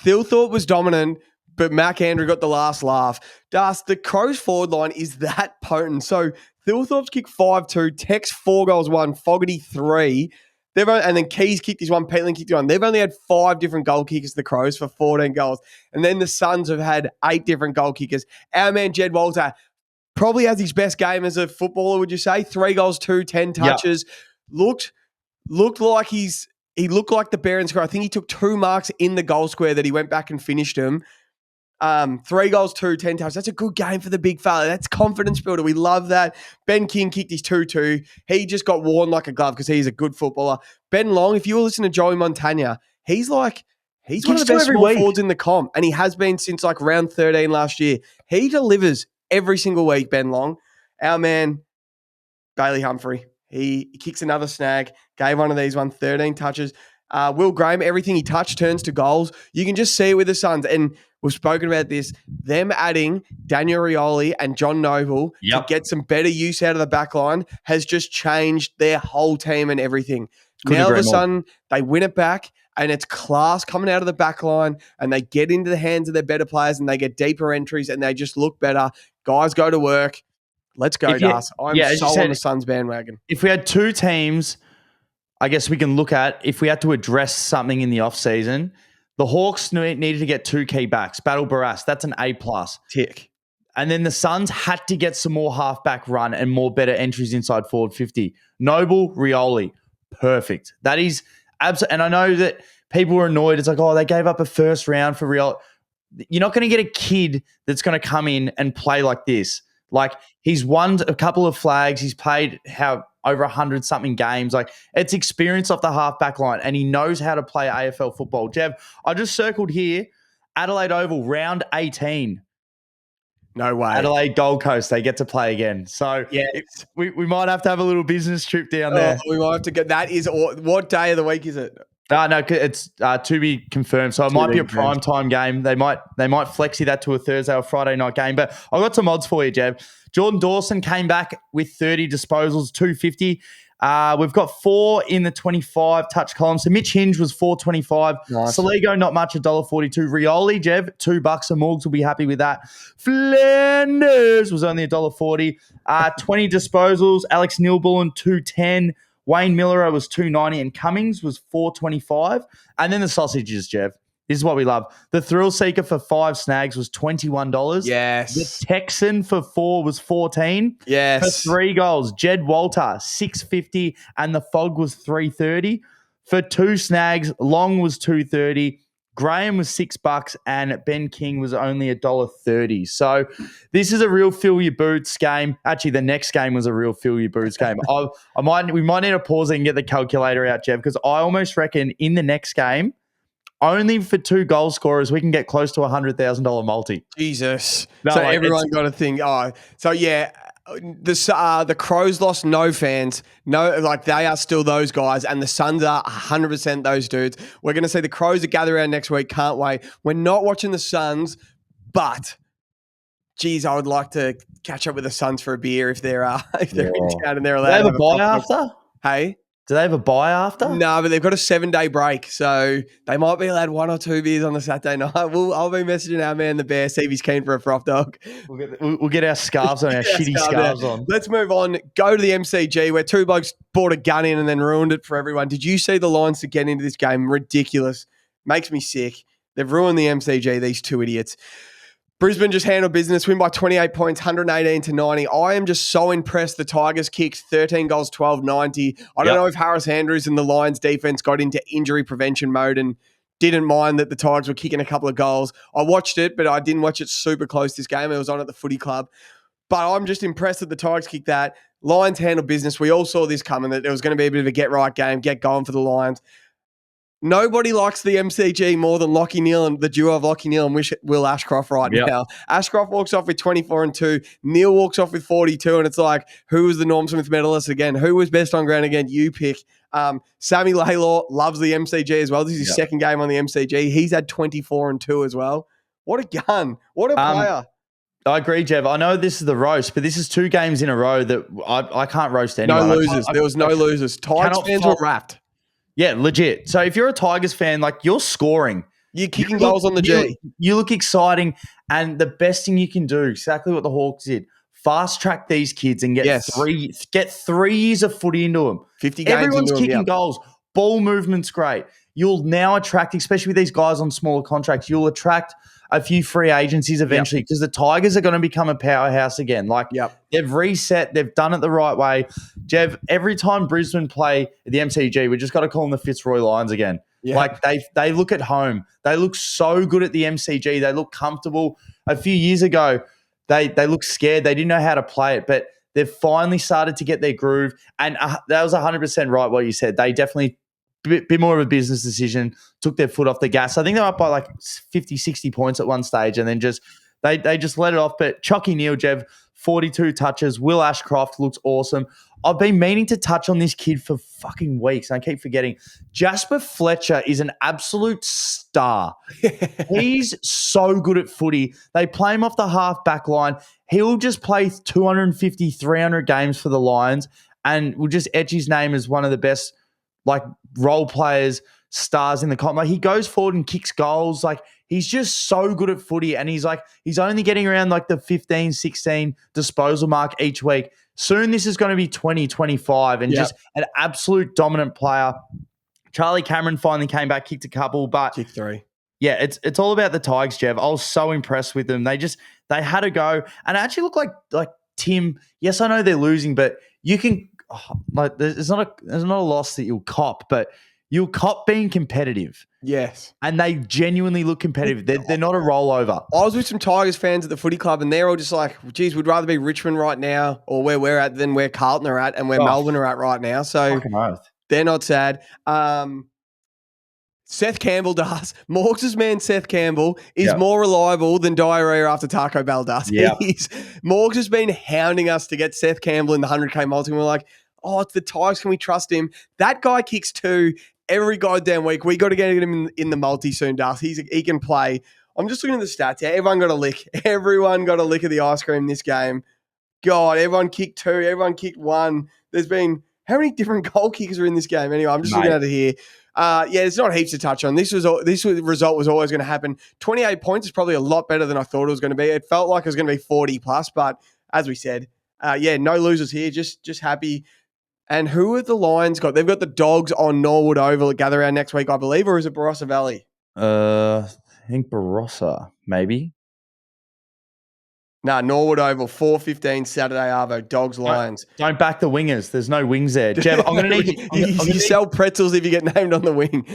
Thilthorpe was dominant, but Mac Andrew got the last laugh. Das, the Crows forward line is that potent. So Thilthorpe's kicked 5-2, Tex 4 goals 1, Fogarty 3. And then Keys kicked his 1, Peatland kicked his 1. They've only had 5 different goal kickers, the Crows, for 14 goals. And then the Suns have had 8 different goal kickers. Our man Jed Walter probably has his best game as a footballer, would you say? 3 goals, 2, 10 touches. Yep. Looked like he looked like the bear in square. I think he took 2 marks in the goal square that he went back and finished them. 3 goals, 2, 10 touches. That's a good game for the big fella. That's confidence builder. We love that. Ben King kicked his 2-2. He just got worn like a glove because he's a good footballer. Ben Long, if you were listening to Joey Montagna, he's one of the best small forwards in the comp, and he has been since round 13 last year. He delivers every single week, Ben Long. Our man, Bailey Humphrey. He kicks another snag, gave one of these 13 touches. Will Graham, everything he touched turns to goals. You can just see it with the Suns. And we've spoken about this. Them adding Daniel Rioli and John Noble to get some better use out of the back line has just changed their whole team and everything. Couldn't Now all of agree a more. sudden, they win it back, and it's class coming out of the back line, and they get into the hands of their better players, and they get deeper entries, and they just look better. Guys go to work. Let's go, Das. I'm as you so said, on the Suns bandwagon. If we had two teams, I guess we can look at if we had to address something in the offseason, the Hawks needed to get 2 key backs. Battle Barras, that's an A+. Tick. And then the Suns had to get some more halfback run and more better entries inside forward 50. Noble, Rioli, perfect. That is absolutely. And I know that people were annoyed. It's like, oh, they gave up a first round for Rioli. You're not going to get a kid that's going to come in and play like this. Like, he's won a couple of flags. He's played over 100-something games. Like, it's experience off the halfback line, and he knows how to play AFL football. Jev, I just circled here, Adelaide Oval, round 18. No way. Adelaide Gold Coast, they get to play again. So we might have to have a little business trip down there. We might have to get that. What day of the week is it? No, it's to be confirmed. So it might be a prime time game. They might flexi that to a Thursday or Friday night game. But I've got some odds for you, Jev. Jordan Dawson came back with 30 disposals, 250. We've got 4 in the 25 touch column. So Mitch Hinge was 425. Nice. Saligo, not much, $1.42. Rioli, Jev, $2 a Morgs will be happy with that. Flanders was only $1.40. 20 disposals. Alex Neilbullen, 210. Wayne Miller was 290 and Cummings was 425. And then the sausages, Jev. This is what we love. The Thrill Seeker for 5 snags was $21. Yes. The Texan for 4 was $14. Yes. For 3 goals, Jed Walter, $6.50, and the Fog was $3.30. For 2 snags, Long was $2.30. Graham was $6 and Ben King was only $1.30. So this is a real fill your boots game. Actually, the next game was a real fill your boots game. We might need to pause and get the calculator out, Jev, because I almost reckon in the next game, only for 2 goal scorers, we can get close to $100,000 multi. Jesus. No, so like, everyone got to think, the Crows lost no fans. No, like they are still those guys, and the Suns are 100% those dudes. We're going to see the Crows that gather around next week. Can't wait. We're not watching the Suns, but geez, I would like to catch up with the Suns for a beer if they're in town and they're allowed. Do they have a buy after? Hey? Do they have a buy after? No, but they've got a 7-day break, so they might be allowed 1 or 2 beers on the Saturday night. I'll be messaging our man, the Bear, see if he's keen for a froth dog. We'll get our scarves on, our shitty scarves on. Let's move on. Go to the MCG where 2 blokes bought a gun in and then ruined it for everyone. Did you see the lines to get into this game? Ridiculous. Makes me sick. They've ruined the MCG, these 2 idiots. Brisbane just handled business, win by 28 points, 118 to 90. I am just so impressed. The Tigers kicked 13 goals, 12, 90. I don't know if Harris Andrews and the Lions defense got into injury prevention mode and didn't mind that the Tigers were kicking a couple of goals. I watched it, but I didn't watch it super close this game. It was on at the Footy Club. But I'm just impressed that the Tigers kicked that. Lions handled business. We all saw this coming, that it was going to be a bit of a get-right game, get going for the Lions. Nobody likes the MCG more than Lachie Neale and the duo of Lachie Neale and Will Ashcroft now. Ashcroft walks off with 24 and 2. Neale walks off with 42, and it's like, who was the Norm Smith medalist again? Who was best on ground again? You pick. Sammy Laylaw loves the MCG as well. This is his second game on the MCG. He's had 24 and 2 as well. What a gun. What a player. I agree, Jev. I know this is the roast, but this is 2 games in a row that I can't roast anyone. No losers. There was no losers. Tigers fans were wrapped. Yeah, legit. So if you're a Tigers fan, like, you're scoring. You're kicking goals on the G. You look exciting, and the best thing you can do, exactly what the Hawks did, fast track these kids and get 3 years of footy into them. 50 games Everyone's into kicking goals. Ball movement's great. You'll now attract, especially with these guys on smaller contracts, you'll attract a few free agencies eventually because the Tigers are going to become a powerhouse again. Like, they've reset, they've done it the right way. Jev, every time Brisbane play the MCG, we just got to call them the Fitzroy Lions again. Like, they look at home. They look so good at the MCG. They look comfortable. A few years ago, they looked scared. They didn't know how to play it, but they've finally started to get their groove. And that was 100% right what you said. They definitely bit more of a business decision, took their foot off the gas. I think they're up by like 50, 60 points at one stage and then they just let it off. But Chucky Neal, Jev, 42 touches. Will Ashcroft looks awesome. I've been meaning to touch on this kid for fucking weeks, and I keep forgetting. Jasper Fletcher is an absolute star. He's so good at footy. They play him off the half back line. He'll just play 250, 300 games for the Lions and will just etch his name as one of the best like role players, stars in the comp. Like, he goes forward and kicks goals. Like, he's just so good at footy, and he's only getting around like the 15, 16 disposal mark each week. Soon this is going to be 20, 25 and just an absolute dominant player. Charlie Cameron finally came back, kicked a couple, but kick 3. Yeah, it's all about the Tigers, Jev. I was so impressed with them. They had a go, and it actually looked like Tim. Yes, I know they're losing, but you can there's not a loss that you'll cop, but you'll cop being competitive. Yes, and they genuinely look competitive. They're not a rollover. I was with some Tigers fans at the footy club, and they're all just like, "Geez, we'd rather be Richmond right now, or where we're at, than where Carlton are at, and where Melbourne are at right now." So they're not sad. Seth Campbell does. Morgs' man Seth Campbell is more reliable than diarrhea after Taco Bell does. Yep. Morgs has been hounding us to get Seth Campbell in the 100K multi, and we're like, oh, it's the Tigers. Can we trust him? That guy kicks 2 every goddamn week. We got to get him in the multi soon, Das. He can play. I'm just looking at the stats here. Everyone got a lick. Everyone got a lick of the ice cream this game. God, everyone kicked 2. Everyone kicked 1. There's been how many different goal kickers are in this game? Anyway, I'm just looking at it here. There's not heaps to touch on. This result was always going to happen. 28 points is probably a lot better than I thought it was going to be. It felt like it was going to be 40 plus, but as we said, no losers here. Just happy. And who have the Lions got? They've got the Dogs on Norwood Oval at Gather Round next week, I believe, or is it Barossa Valley? I think Barossa, maybe. Norwood Oval, 4:15 Saturday Arvo, Dogs Lions. Don't back the wingers. There's no wings there. Jev, I'm going to need you sell pretzels if you get named on the wing.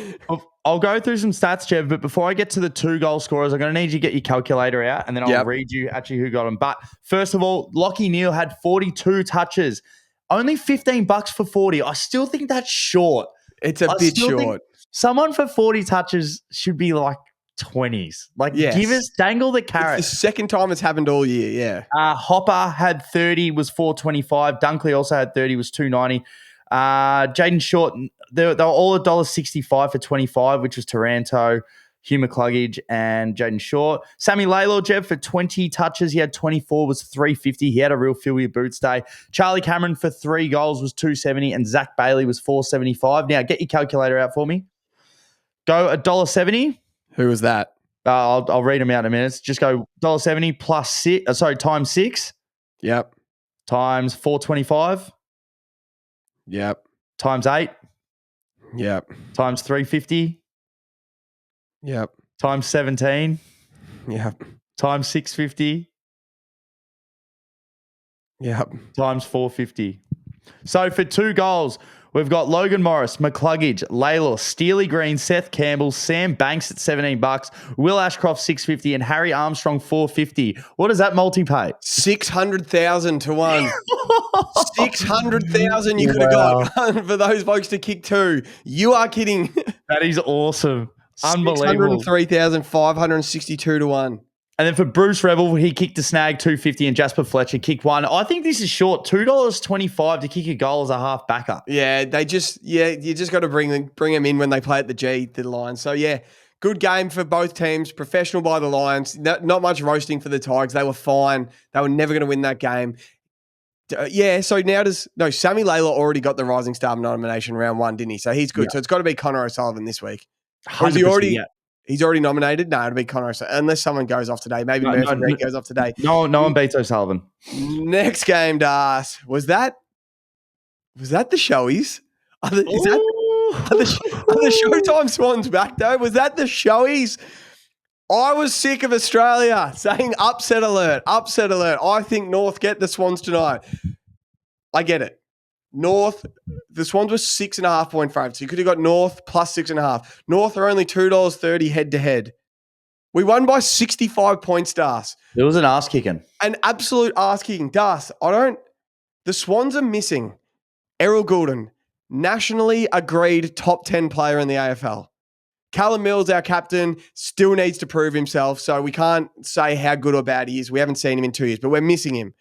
I'll go through some stats, Jev, but before I get to the 2 goal scorers, I'm going to need you to get your calculator out, and then I'll read you actually who got them. But first of all, Lachie Neale had 42 touches. Only $15 for 40. I still think that's short. It's a bit short. Someone for 40 touches should be like 20s. Dangle the carrot. It's the second time it's happened all year, yeah. Hopper had 30, was 425. Dunkley also had 30, was 290. Jaden Short, they were all $1.65 for 25, which was Taranto, Hugh McCluggage, and Jaden Short. Sammy Laylor, Jev, for 20 touches. He had 24, was 350. He had a real feel your boots day. Charlie Cameron for 3 goals was 270, and Zach Bailey was 475. Now, get your calculator out for me. Go $1.70. Who was that? I'll read them out in a minute. Just go $1.70 plus 6. Times 6. Yep. Times 425. Yep. Times 8. Yep. Times 350. Yep. Times 17. Yep. Times 650. Yep. Times 450. So for 2 goals, we've got Logan Morris, McCluggage, Laylor, Steely Green, Seth Campbell, Sam Banks at $17, Will Ashcroft $650, and Harry Armstrong $450. What does that multi-pay? 600,000 to 1. 600,000 you could have got for those folks to kick 2. You are kidding. That is awesome. Unbelievable. 603,562 to 1. And then for Bruce Revel, he kicked a snag $250, and Jasper Fletcher kicked 1. I think this is short. $2.25 to kick a goal as a half backup. Yeah, you just got to bring them in when they play at the Lions. So yeah, good game for both teams. Professional by the Lions. Not much roasting for the Tigers. They were fine. They were never going to win that game. So now Sammy Laylor already got the Rising Star nomination round 1, didn't he? So he's good. Yeah. So it's got to be Connor O'Sullivan this week. Or is he already? Yeah. He's already nominated? No, it'll be Connor O'Sullivan. Unless someone goes off today. Maybe Murphy Reed goes off today. No one beats O'Sullivan. Next game, Das. Was that the Showies? Are the Showtime Swans back, though? Was that the Showies? I was sick of Australia saying upset alert, upset alert. I think North get the Swans tonight. I get it. North, the Swans were 6.5 point favourites. So you could have got North plus 6.5. North are only $2.30 head to head. We won by 65 points, Das. It was an ass kicking. An absolute ass kicking. Das, the Swans are missing Errol Goulden, nationally agreed top 10 player in the AFL. Callum Mills, our captain, still needs to prove himself, so we can't say how good or bad he is. We haven't seen him in 2 years, but we're missing him.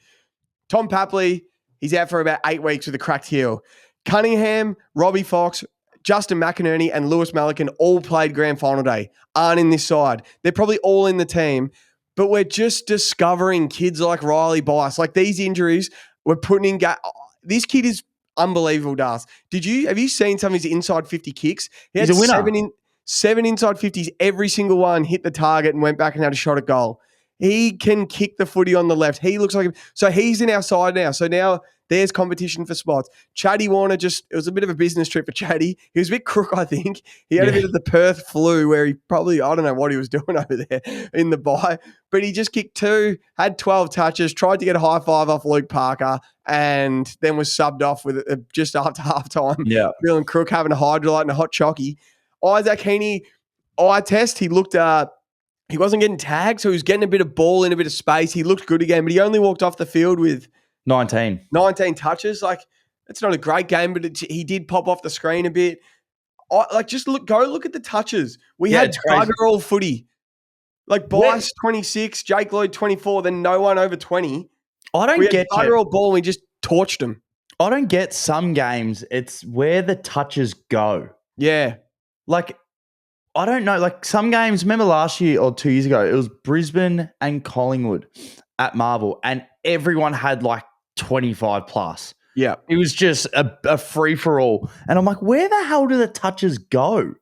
Tom Papley, He's out for about 8 weeks with a cracked heel. Cunningham, Robbie Fox, Justin McInerney, and Lewis Malikan all played grand final day, aren't in this side. They're probably all in the team, but we're just discovering kids like Riley Bice. Like these injuries, we're putting in this kid is unbelievable, Das. Have you seen some of his inside 50 kicks? He He's had a winner. seven inside 50s, every single one hit the target and went back and had a shot at goal. He can kick the footy on the left. He looks like so he's in our side now. So now there's competition for spots. Chatty Warner it was a bit of a business trip for Chatty. He was a bit crook, I think. He had a bit of the Perth flu where he probably, I don't know what he was doing over there in the bye, but he just kicked 2, had 12 touches, tried to get a high five off Luke Parker, and then was subbed off with just after halftime. Yeah. Feeling crook, having a hydrolyte and a hot chocky. Isaac Heaney, eye test, he looked he wasn't getting tagged, so he was getting a bit of ball in a bit of space. He looked good again, but he only walked off the field with 19 touches. Like, it's not a great game, but he did pop off the screen a bit. Just go look at the touches. We had bugger all footy. Like, Bice, 26, Jake Lloyd, 24, then no one over 20. I don't get bugger all ball and we just torched them. I don't get some games. It's where the touches go. Yeah. Like, I don't know. Like, some games, remember last year or 2 years ago, it was Brisbane and Collingwood at Marvel, and everyone had like 25 plus. Yeah. It was just a free-for-all. And I'm like, where the hell do the touches go?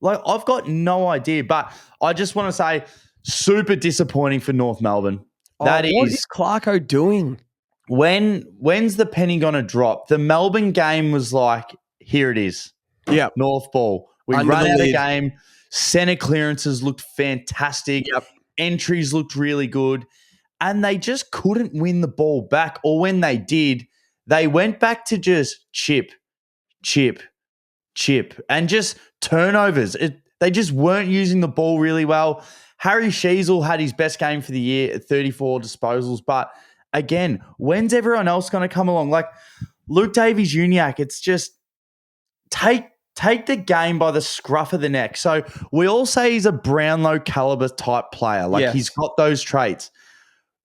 Like, I've got no idea. But I just want to say, super disappointing for North Melbourne. What is Clarko doing? When's the penny going to drop? The Melbourne game was like, here it is. Yeah. North ball. We ran out of the game. Center clearances looked fantastic. Yep. Entries looked really good. And they just couldn't win the ball back. Or when they did, they went back to just chip, and just turnovers. They just weren't using the ball really well. Harry Sheasel had his best game for the year at 34 disposals. But again, when's everyone else going to come along? Like Luke Davies-Uniacke, it's just take the game by the scruff of the neck. So we all say he's a Brownlow caliber type player. Like he's got those traits.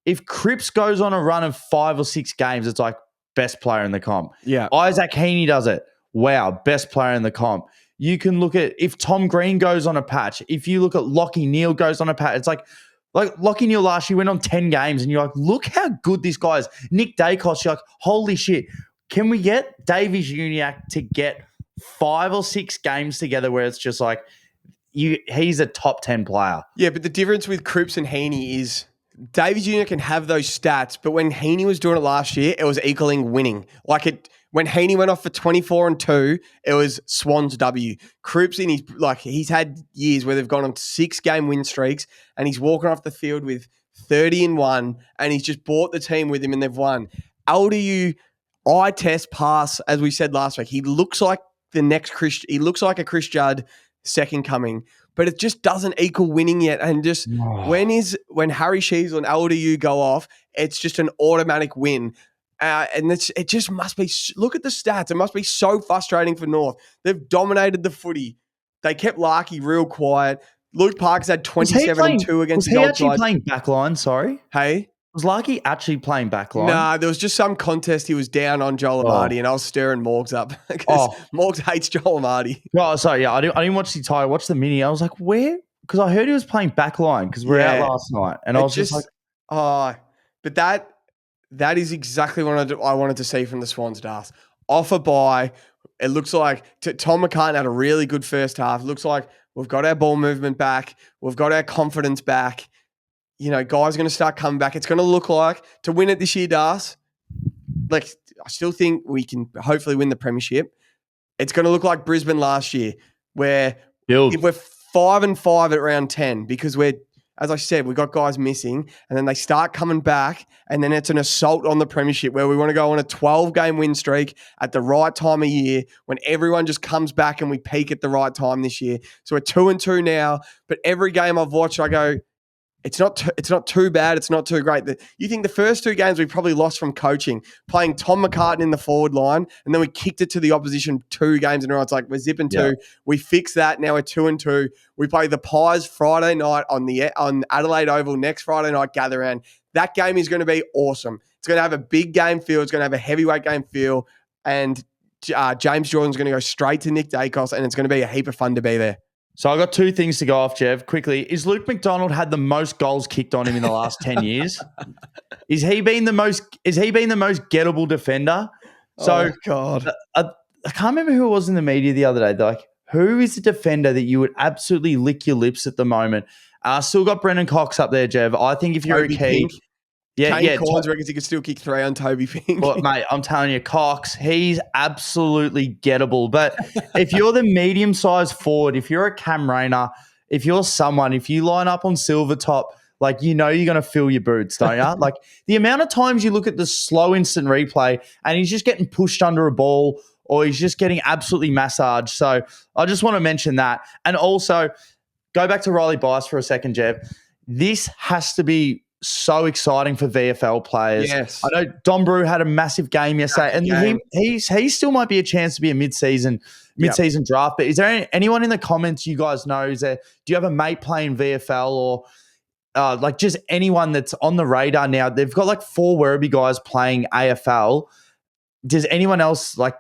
If Cripps goes on a run of 5 or 6 games, it's like best player in the comp. Yeah. Isaac Heaney does it. Wow, best player in the comp. You can look at if Tom Green goes on a patch. If you look at Lockie Neal goes on a patch, it's like Lockie Neal last year went on 10 games and you're like, look how good this guy is. Nick Dacos, you're like, holy shit. Can we get Davies-Uniacke to get 5 or 6 games together where it's just like he's a top 10 player? Yeah, but the difference with Cripps and Heaney is Davies-Uniacke can have those stats, but when Heaney was doing it last year, it was equaling winning. When Heaney went off for 24 and 2, it was Swans W. Cripps he's had years where they've gone on 6-game win streaks and he's walking off the field with 30 and 1 and he's just brought the team with him and they've won. LDU eye test pass, as we said last week, he looks like the next he looks like a Chris Judd second coming, but it just doesn't equal winning yet. And just when Harry Sheasel and LDU go off, it's just an automatic win. And it just must be, look at the stats. It must be so frustrating for North. They've dominated the footy. They kept Larky real quiet. Luke Parker's had 27 and 2 against the Gold Was he actually playing backline? Sorry. Hey? Was Larky actually playing backline? Nah, there was just some contest he was down on Joel Amartey and I was stirring Morgs up because Morgs hates Joel Amartey. Oh, sorry. Yeah, I didn't watch the entire. I watched the mini. I was like, where? Because I heard he was playing backline because we were out last night. And I was just like. But that is exactly what I wanted to see from the Swans, Das. Off a bye. It looks like Tom McCartan had a really good first half. It looks like we've got our ball movement back. We've got our confidence back. You know, guys are going to start coming back. It's going to look like, to win it this year, Das, I still think we can hopefully win the premiership. It's going to look like Brisbane last year where if we're 5 and 5 at round 10 because as I said, we got guys missing and then they start coming back and then it's an assault on the premiership where we want to go on a 12-game win streak at the right time of year when everyone just comes back and we peak at the right time this year. So we're 2 and 2 now, but every game I've watched, I go, it's not too bad. It's not too great. You think the first 2 games we probably lost from coaching, playing Tom McCartan in the forward line, and then we kicked it to the opposition 2 games in a row. It's like we're zipping 2. We fixed that. Now we're 2 and 2. We play the Pies Friday night on Adelaide Oval next Friday night gather round. That game is going to be awesome. It's going to have a big game feel. It's going to have a heavyweight game feel. And James Jordan's going to go straight to Nick Dacos, and it's going to be a heap of fun to be there. So I got two things to go off, Jev, quickly. Is Luke McDonald had the most goals kicked on him in the last 10 years? Is he been the most gettable defender? So, oh, God. I can't remember who it was in the media the other day. They're like, who is the defender that you would absolutely lick your lips at the moment? Still got Brendan Cox up there, Jev. I think if you're Toby a key... Pink. Kane Corns reckons he could still kick 3 on Toby Pink. Well, mate, I'm telling you, Cox, he's absolutely gettable. But if you're the medium-sized forward, if you're a Cam Rayner, if you line up on Silvertop, like, you're going to fill your boots, don't you? Like, the amount of times you look at the slow instant replay and he's just getting pushed under a ball or he's just getting absolutely massaged. So I just want to mention that. And also, go back to Riley Bice for a second, Jev. This has to be so exciting for VFL players. Yes. I know Don Brew had a massive game yesterday, and he still might be a chance to be a mid-season draft. But is there anyone in the comments you guys know? Do you have a mate playing VFL or like just anyone that's on the radar now? They've got like 4 Werribee guys playing AFL. Does anyone else know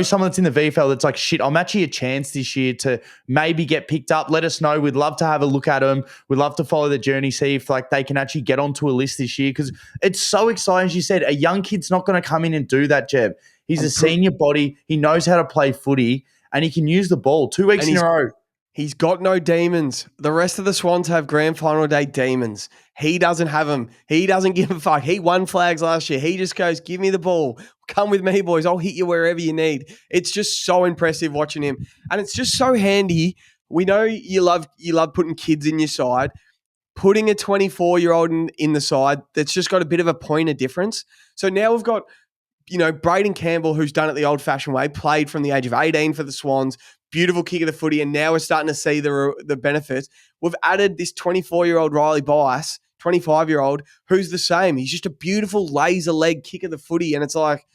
someone that's in the VFL that's like, shit, I'm actually a chance this year to maybe get picked up? Let us know. We'd love to have a look at them. We'd love to follow the journey, see if like they can actually get onto a list this year, because it's so exciting. As you said, a young kid's not going to come in and do that, Jev. He's a senior body. He knows how to play footy and he can use the ball 2 weeks in a row. He's got no demons. The rest of the Swans have grand final day demons. He doesn't have them. He doesn't give a fuck. He won flags last year. He just goes, give me the ball. Come with me, boys. I'll hit you wherever you need. It's just so impressive watching him. And it's just so handy. We know you love putting kids in your side. Putting a 24-year-old in the side that's just got a bit of a point of difference. So now we've got, Braden Campbell, who's done it the old-fashioned way, played from the age of 18 for the Swans. Beautiful kick of the footy, and now we're starting to see the benefits. We've added this 24-year-old Riley Bice, 25-year-old, who's the same. He's just a beautiful laser leg kick of the footy, and it's like,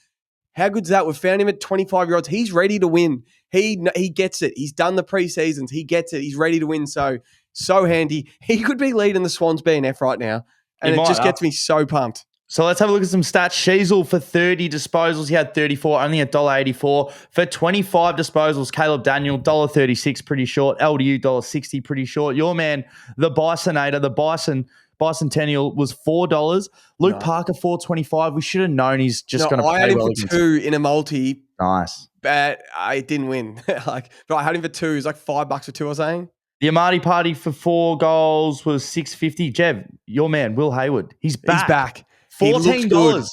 how good's that? We've found him at 25-year-olds. He's ready to win. He gets it. He's done the pre-seasons. He gets it. He's ready to win. So handy. He could be leading the Swans BNF right now, and it just gets me so pumped. So let's have a look at some stats. Sheasel for 30 disposals, he had 34, only $1.84. For 25 disposals, Caleb Daniel, $1.36, pretty short. LDU, $1.60, pretty short. Your man, the Bisonator, the Bicentennial, was $4. Luke Parker, $4.25. We should have known he's just going to play well. I had him for 2 in a multi. Nice. But I didn't win. But I had him for 2. It was like $5 for 2, I was saying. The Amati Party for 4 goals was $6.50. Jev, your man, Will Hayward, he's back. He's back. $14.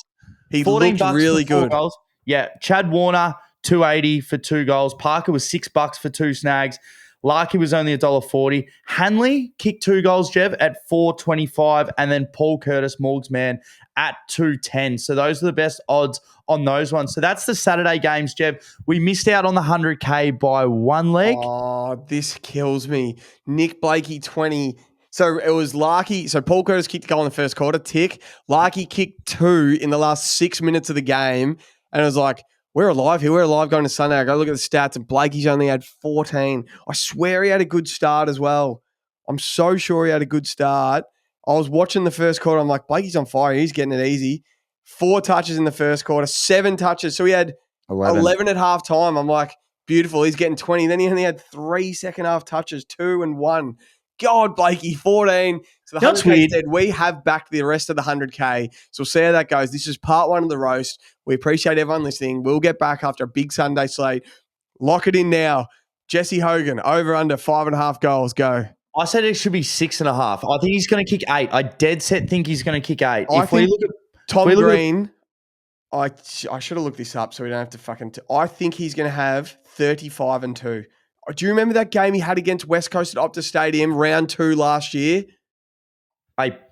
He looked really good. Goals. Yeah. Chad Warner, $2.80 for 2 goals. Parker was $6 for 2 snags. Larky was only $1.40. Hanley kicked 2 goals, Jev, at $4.25. And then Paul Curtis, Morg's man, at $2.10. So those are the best odds on those ones. So that's the Saturday games, Jev. We missed out on the 100K by 1 leg. Oh, this kills me. Nick Blakey, 20. So it was Larky. So Paul Curtis kicked a goal in the first quarter, tick. Larky kicked 2 in the last 6 minutes of the game. And it was like, we're alive here. We're alive going to Sunday. I go look at the stats, and Blakey's only had 14. I swear he had a good start as well. I'm so sure he had a good start. I was watching the first quarter. I'm like, Blakey's on fire. He's getting it easy. 4 touches in the first quarter, 7 touches. So he had 11 at half time. I'm like, beautiful. He's getting 20. Then he only had 3 second half touches, 2 and 1. God, Blakey, 14. So the 100K said we have backed the rest of the 100K. So we'll see how that goes. This is part 1 of the roast. We appreciate everyone listening. We'll get back after a big Sunday slate. Lock it in now. Jesse Hogan, over under 5.5 goals. Go. I said it should be 6.5. I think he's going to kick 8. I dead set think he's going to kick 8. I think Tom Green, I should have looked this up so we don't have to fucking... I think he's going to have 35 and 2. Do you remember that game he had against West Coast at Optus Stadium, round 2 last year?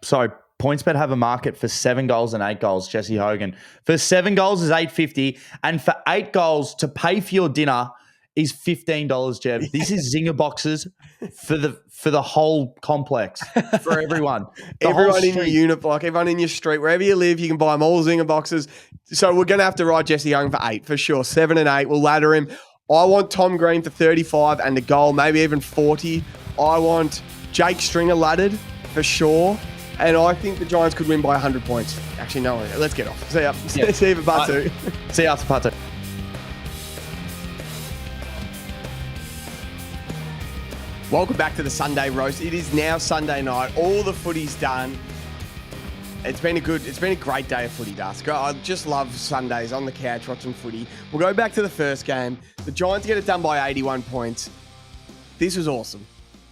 Sorry, PointsBet have a market for 7 goals and 8 goals, Jesse Hogan. For 7 goals is $8.50, and for 8 goals to pay for your dinner is $15, Jev. This is Zinger boxes for the whole complex, for everyone. Everyone in your unit block, everyone in your street, wherever you live, you can buy them all Zinger boxes. So we're going to have to ride Jesse Hogan for 8 for sure. 7 and 8, we'll ladder him. I want Tom Green for 35 and a goal, maybe even 40. I want Jake Stringer laddered for sure. And I think the Giants could win by 100 points. Actually, no. Let's get off. See ya. Yeah. See you for part 2. See you after part 2. Welcome back to the Sunday roast. It is now Sunday night. All the footy's done. It's been a great day of footy, Dusk. I just love Sundays on the couch watching footy. We'll go back to the first game. The Giants get it done by 81 points. This was awesome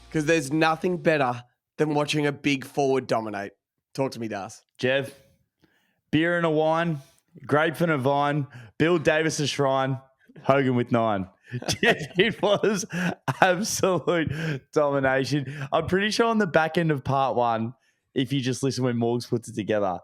because there's nothing better than watching a big forward dominate. Talk to me, Das. Jev, beer and a wine, grape and a vine, Bill Davis a shrine, Hogan with 9. It was absolute domination. I'm pretty sure on the back end of part 1, if you just listen when Morgs puts it together,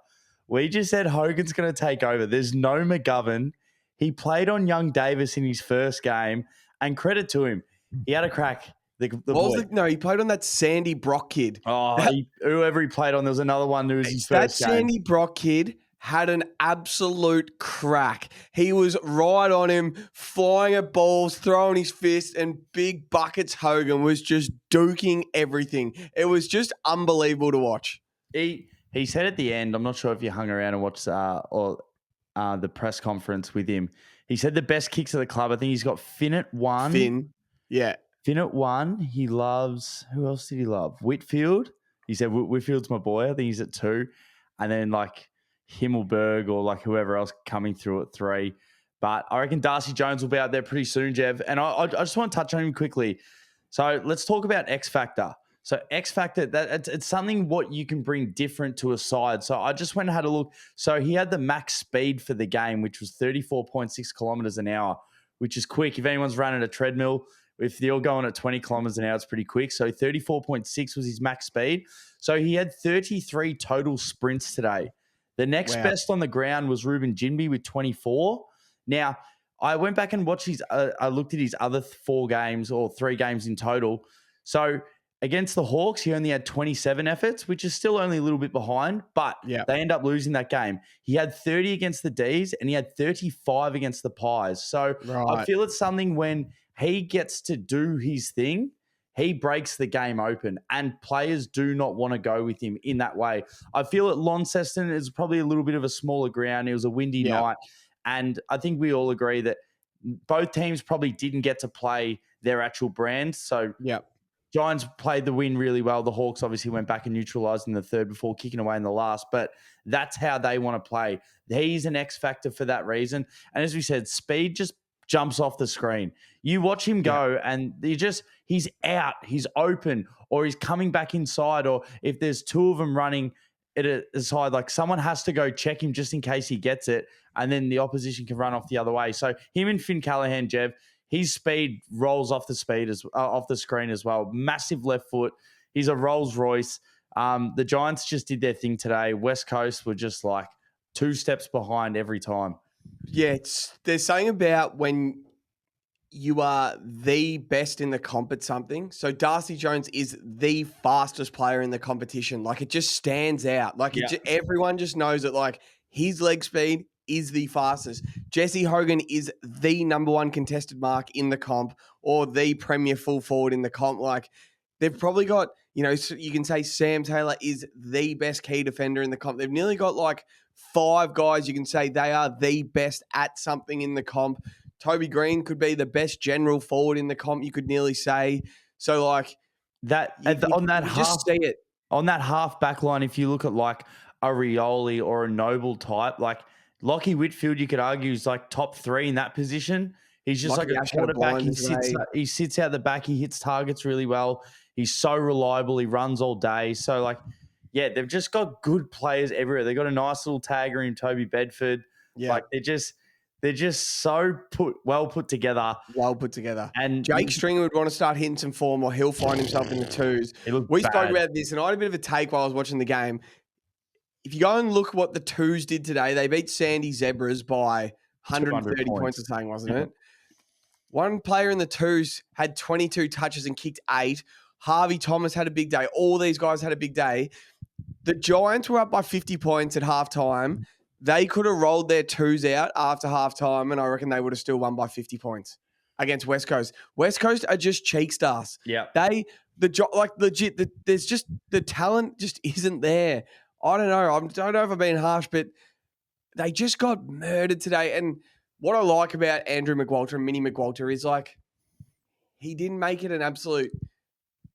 we just said Hogan's going to take over. There's no McGovern. He played on young Davis in his first game, and credit to him, he had a crack. He played on that Sandy Brock kid. Whoever he played on, there was another one who was his first game. That Sandy Brock kid had an absolute crack. He was right on him, flying at balls, throwing his fist, and big buckets. Hogan was just duking everything. It was just unbelievable to watch. He said at the end, I'm not sure if you hung around and watched the press conference with him. He said the best kicks of the club. I think he's got Finn at 1. Finn at 1. He loves, who else did he love? Whitfield. He said Whitfield's my boy. I think he's at 2. And then Himmelberg or whoever else coming through at 3. But I reckon Darcy Jones will be out there pretty soon, Jev. And I just want to touch on him quickly. So let's talk about X Factor. So X Factor, it's something what you can bring different to a side. So I just went and had a look. So he had the max speed for the game, which was 34.6 kilometers an hour, which is quick. If anyone's running a treadmill, if they're going at 20 kilometers an hour, it's pretty quick. So 34.6 was his max speed. So he had 33 total sprints today. The next best on the ground was Ruben Jinby with 24. Now, I went back and watched I looked at his other 4 games or 3 games in total. So against the Hawks, he only had 27 efforts, which is still only a little bit behind, but they end up losing that game. He had 30 against the Ds and he had 35 against the Pies. So I feel it's something when he gets to do his thing, he breaks the game open and players do not want to go with him in that way. I feel at Launceston is probably a little bit of a smaller ground. It was a windy night. And I think we all agree that both teams probably didn't get to play their actual brand. So Giants played the win really well. The Hawks obviously went back and neutralised in the third before kicking away in the last. But that's how they want to play. He's an X factor for that reason. And as we said, speed just jumps off the screen. You watch him go and he's out, he's open, or he's coming back inside, or if there's 2 of them running at a side, someone has to go check him just in case he gets it, and then the opposition can run off the other way. So him and Finn Callahan, Jev, his speed rolls off the screen as well. Massive left foot. He's a Rolls Royce. The Giants just did their thing today. West Coast were just 2 steps behind every time. Yeah, there's something about when you are the best in the comp at something. So Darcy Jones is the fastest player in the competition. It just stands out. Everyone just knows that his leg speed is the fastest. Jesse Hogan is the number 1 contested mark in the comp, or the premier full forward in the comp. They've probably got, you can say Sam Taylor is the best key defender in the comp. They've nearly got 5 guys you can say they are the best at something in the comp. Toby Green could be the best general forward in the comp, you could nearly say. So on that half back line, if you look at a Rioli or a Noble type, Lockie Whitfield, you could argue is top 3 in that position. He's just a quarterback. He sits out the back. He hits targets really well. He's so reliable. He runs all day. So they've just got good players everywhere. They've got a nice little tagger in Toby Bedford. Yeah. They're just so well put together. Well put together. And Jake Stringer would want to start hitting some form, or he'll find himself in the 2s. We spoke about this, and I had a bit of a take while I was watching the game. If you go and look what the 2s did today, they beat Sandy Zebras by 130 points or something, wasn't it? One player in the 2s had 22 touches and kicked 8. Harvey Thomas had a big day. All these guys had a big day. The Giants were up by 50 points at halftime. They could have rolled their 2s out after halftime, and I reckon they would have still won by 50 points against West Coast. West Coast are just cheek stars. Yeah. They legit, there's just the talent just isn't there. I don't know. I don't know if I'm being harsh, but they just got murdered today. And what I like about Andrew McWalter and Minnie McWalter is like he didn't make it an absolute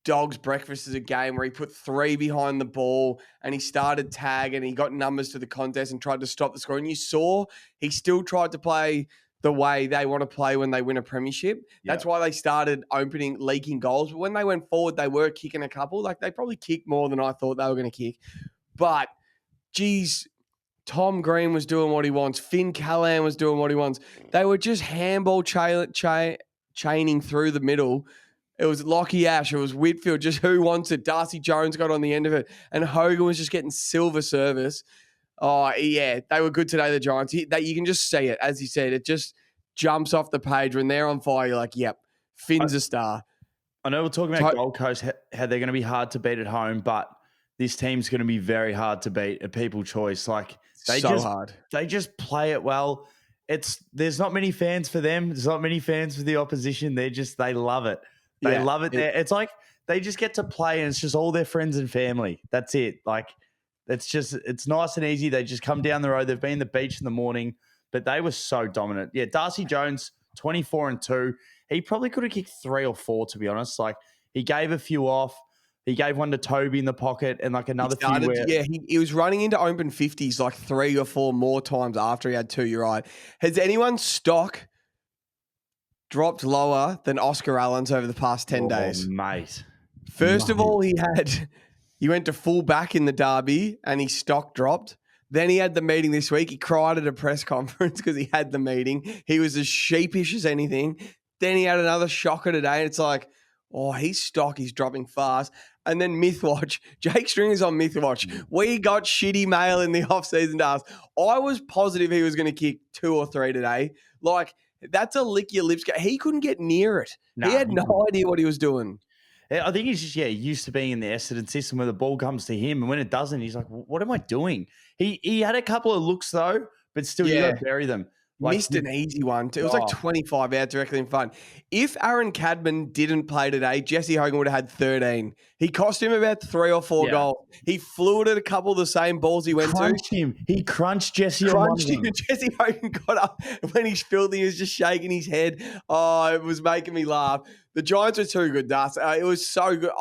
dog's breakfast as a game where he put 3 behind the ball and he started tag and he got numbers to the contest and tried to stop the score. And you saw he still tried to play the way they want to play when they win a premiership. That's why they started leaking goals. But when they went forward, they were kicking a couple. Like they probably kicked more than I thought they were going to kick. But, geez, Tom Green was doing what he wants. Finn Callahan was doing what he wants. They were just handball chaining through the middle. It was Lockie Ash. It was Whitfield. Just who wants it? Darcy Jones got on the end of it. And Hogan was just getting silver service. Oh, yeah. They were good today, the Giants. You can just see it. As you said, it just jumps off the page. When they're on fire, you're like, yep, Finn's a star. I know we're talking about Gold Coast, how they're going to be hard to beat at home, but this team's going to be very hard to beat at People Choice. Like they just play it well. There's not many fans for them. There's not many fans for the opposition. They love it. They love it. It's like they just get to play and it's just all their friends and family. That's it. Like it's nice and easy. They just come down the road. They've been the beach in the morning, but they were so dominant. Yeah, Darcy Jones, 24-2. He probably could have kicked 3 or 4, to be honest. Like he gave a few off. He gave one to Toby in the pocket and like another few. He was running into open 50s like 3 or 4 more times after he had 2. You're right. Has anyone's stock dropped lower than Oscar Allen's over the past 10 days? Mate. First of all, he went to full back in the derby and his stock dropped. Then he had the meeting this week. He cried at a press conference because he had the meeting. He was as sheepish as anything. Then he had another shocker today. And it's like, his stock is dropping fast. And then Mythwatch. Jake Stringer's on Mythwatch. We got shitty mail in the offseason to us. I was positive he was going to kick 2 or 3 today. Like, that's a lick your lips. He couldn't get near it. He had no idea what he was doing. I think he's just, used to being in the Essendon system where the ball comes to him. And when it doesn't, he's like, what am I doing? He had a couple of looks, though, but still, you got to bury them. Missed an easy one. It was like 25 out directly in front. If Aaron Cadman didn't play today, Jesse Hogan would have had 13. He cost him about 3 or 4 goals. He flew it at a couple of the same balls he went to. He crunched Jesse. Jesse Hogan got up when he's filthy. He was just shaking his head. Oh, it was making me laugh. The Giants are too good, Das. It was so good.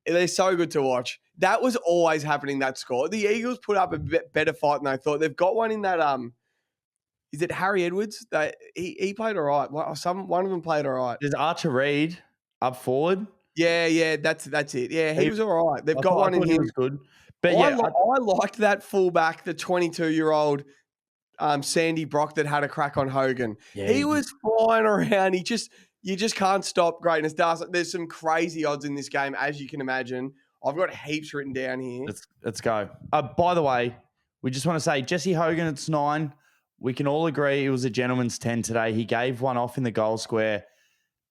They're so good to watch. That was always happening, that score. The Eagles put up a better fight than I thought. They've got one in that is it Harry Edwards? He played all right. One of them played all right. There's Archer Reed up forward. Yeah, that's it. Yeah, he was all right. They've got one in him. He was good. But I liked that fullback, the 22-year-old Sandy Brock that had a crack on Hogan. Yeah, he was flying around. You just can't stop greatness. There's some crazy odds in this game, as you can imagine. I've got heaps written down here. Let's go. By the way, we just want to say Jesse Hogan, it's 9. We can all agree it was a gentleman's 10 today. He gave one off in the goal square.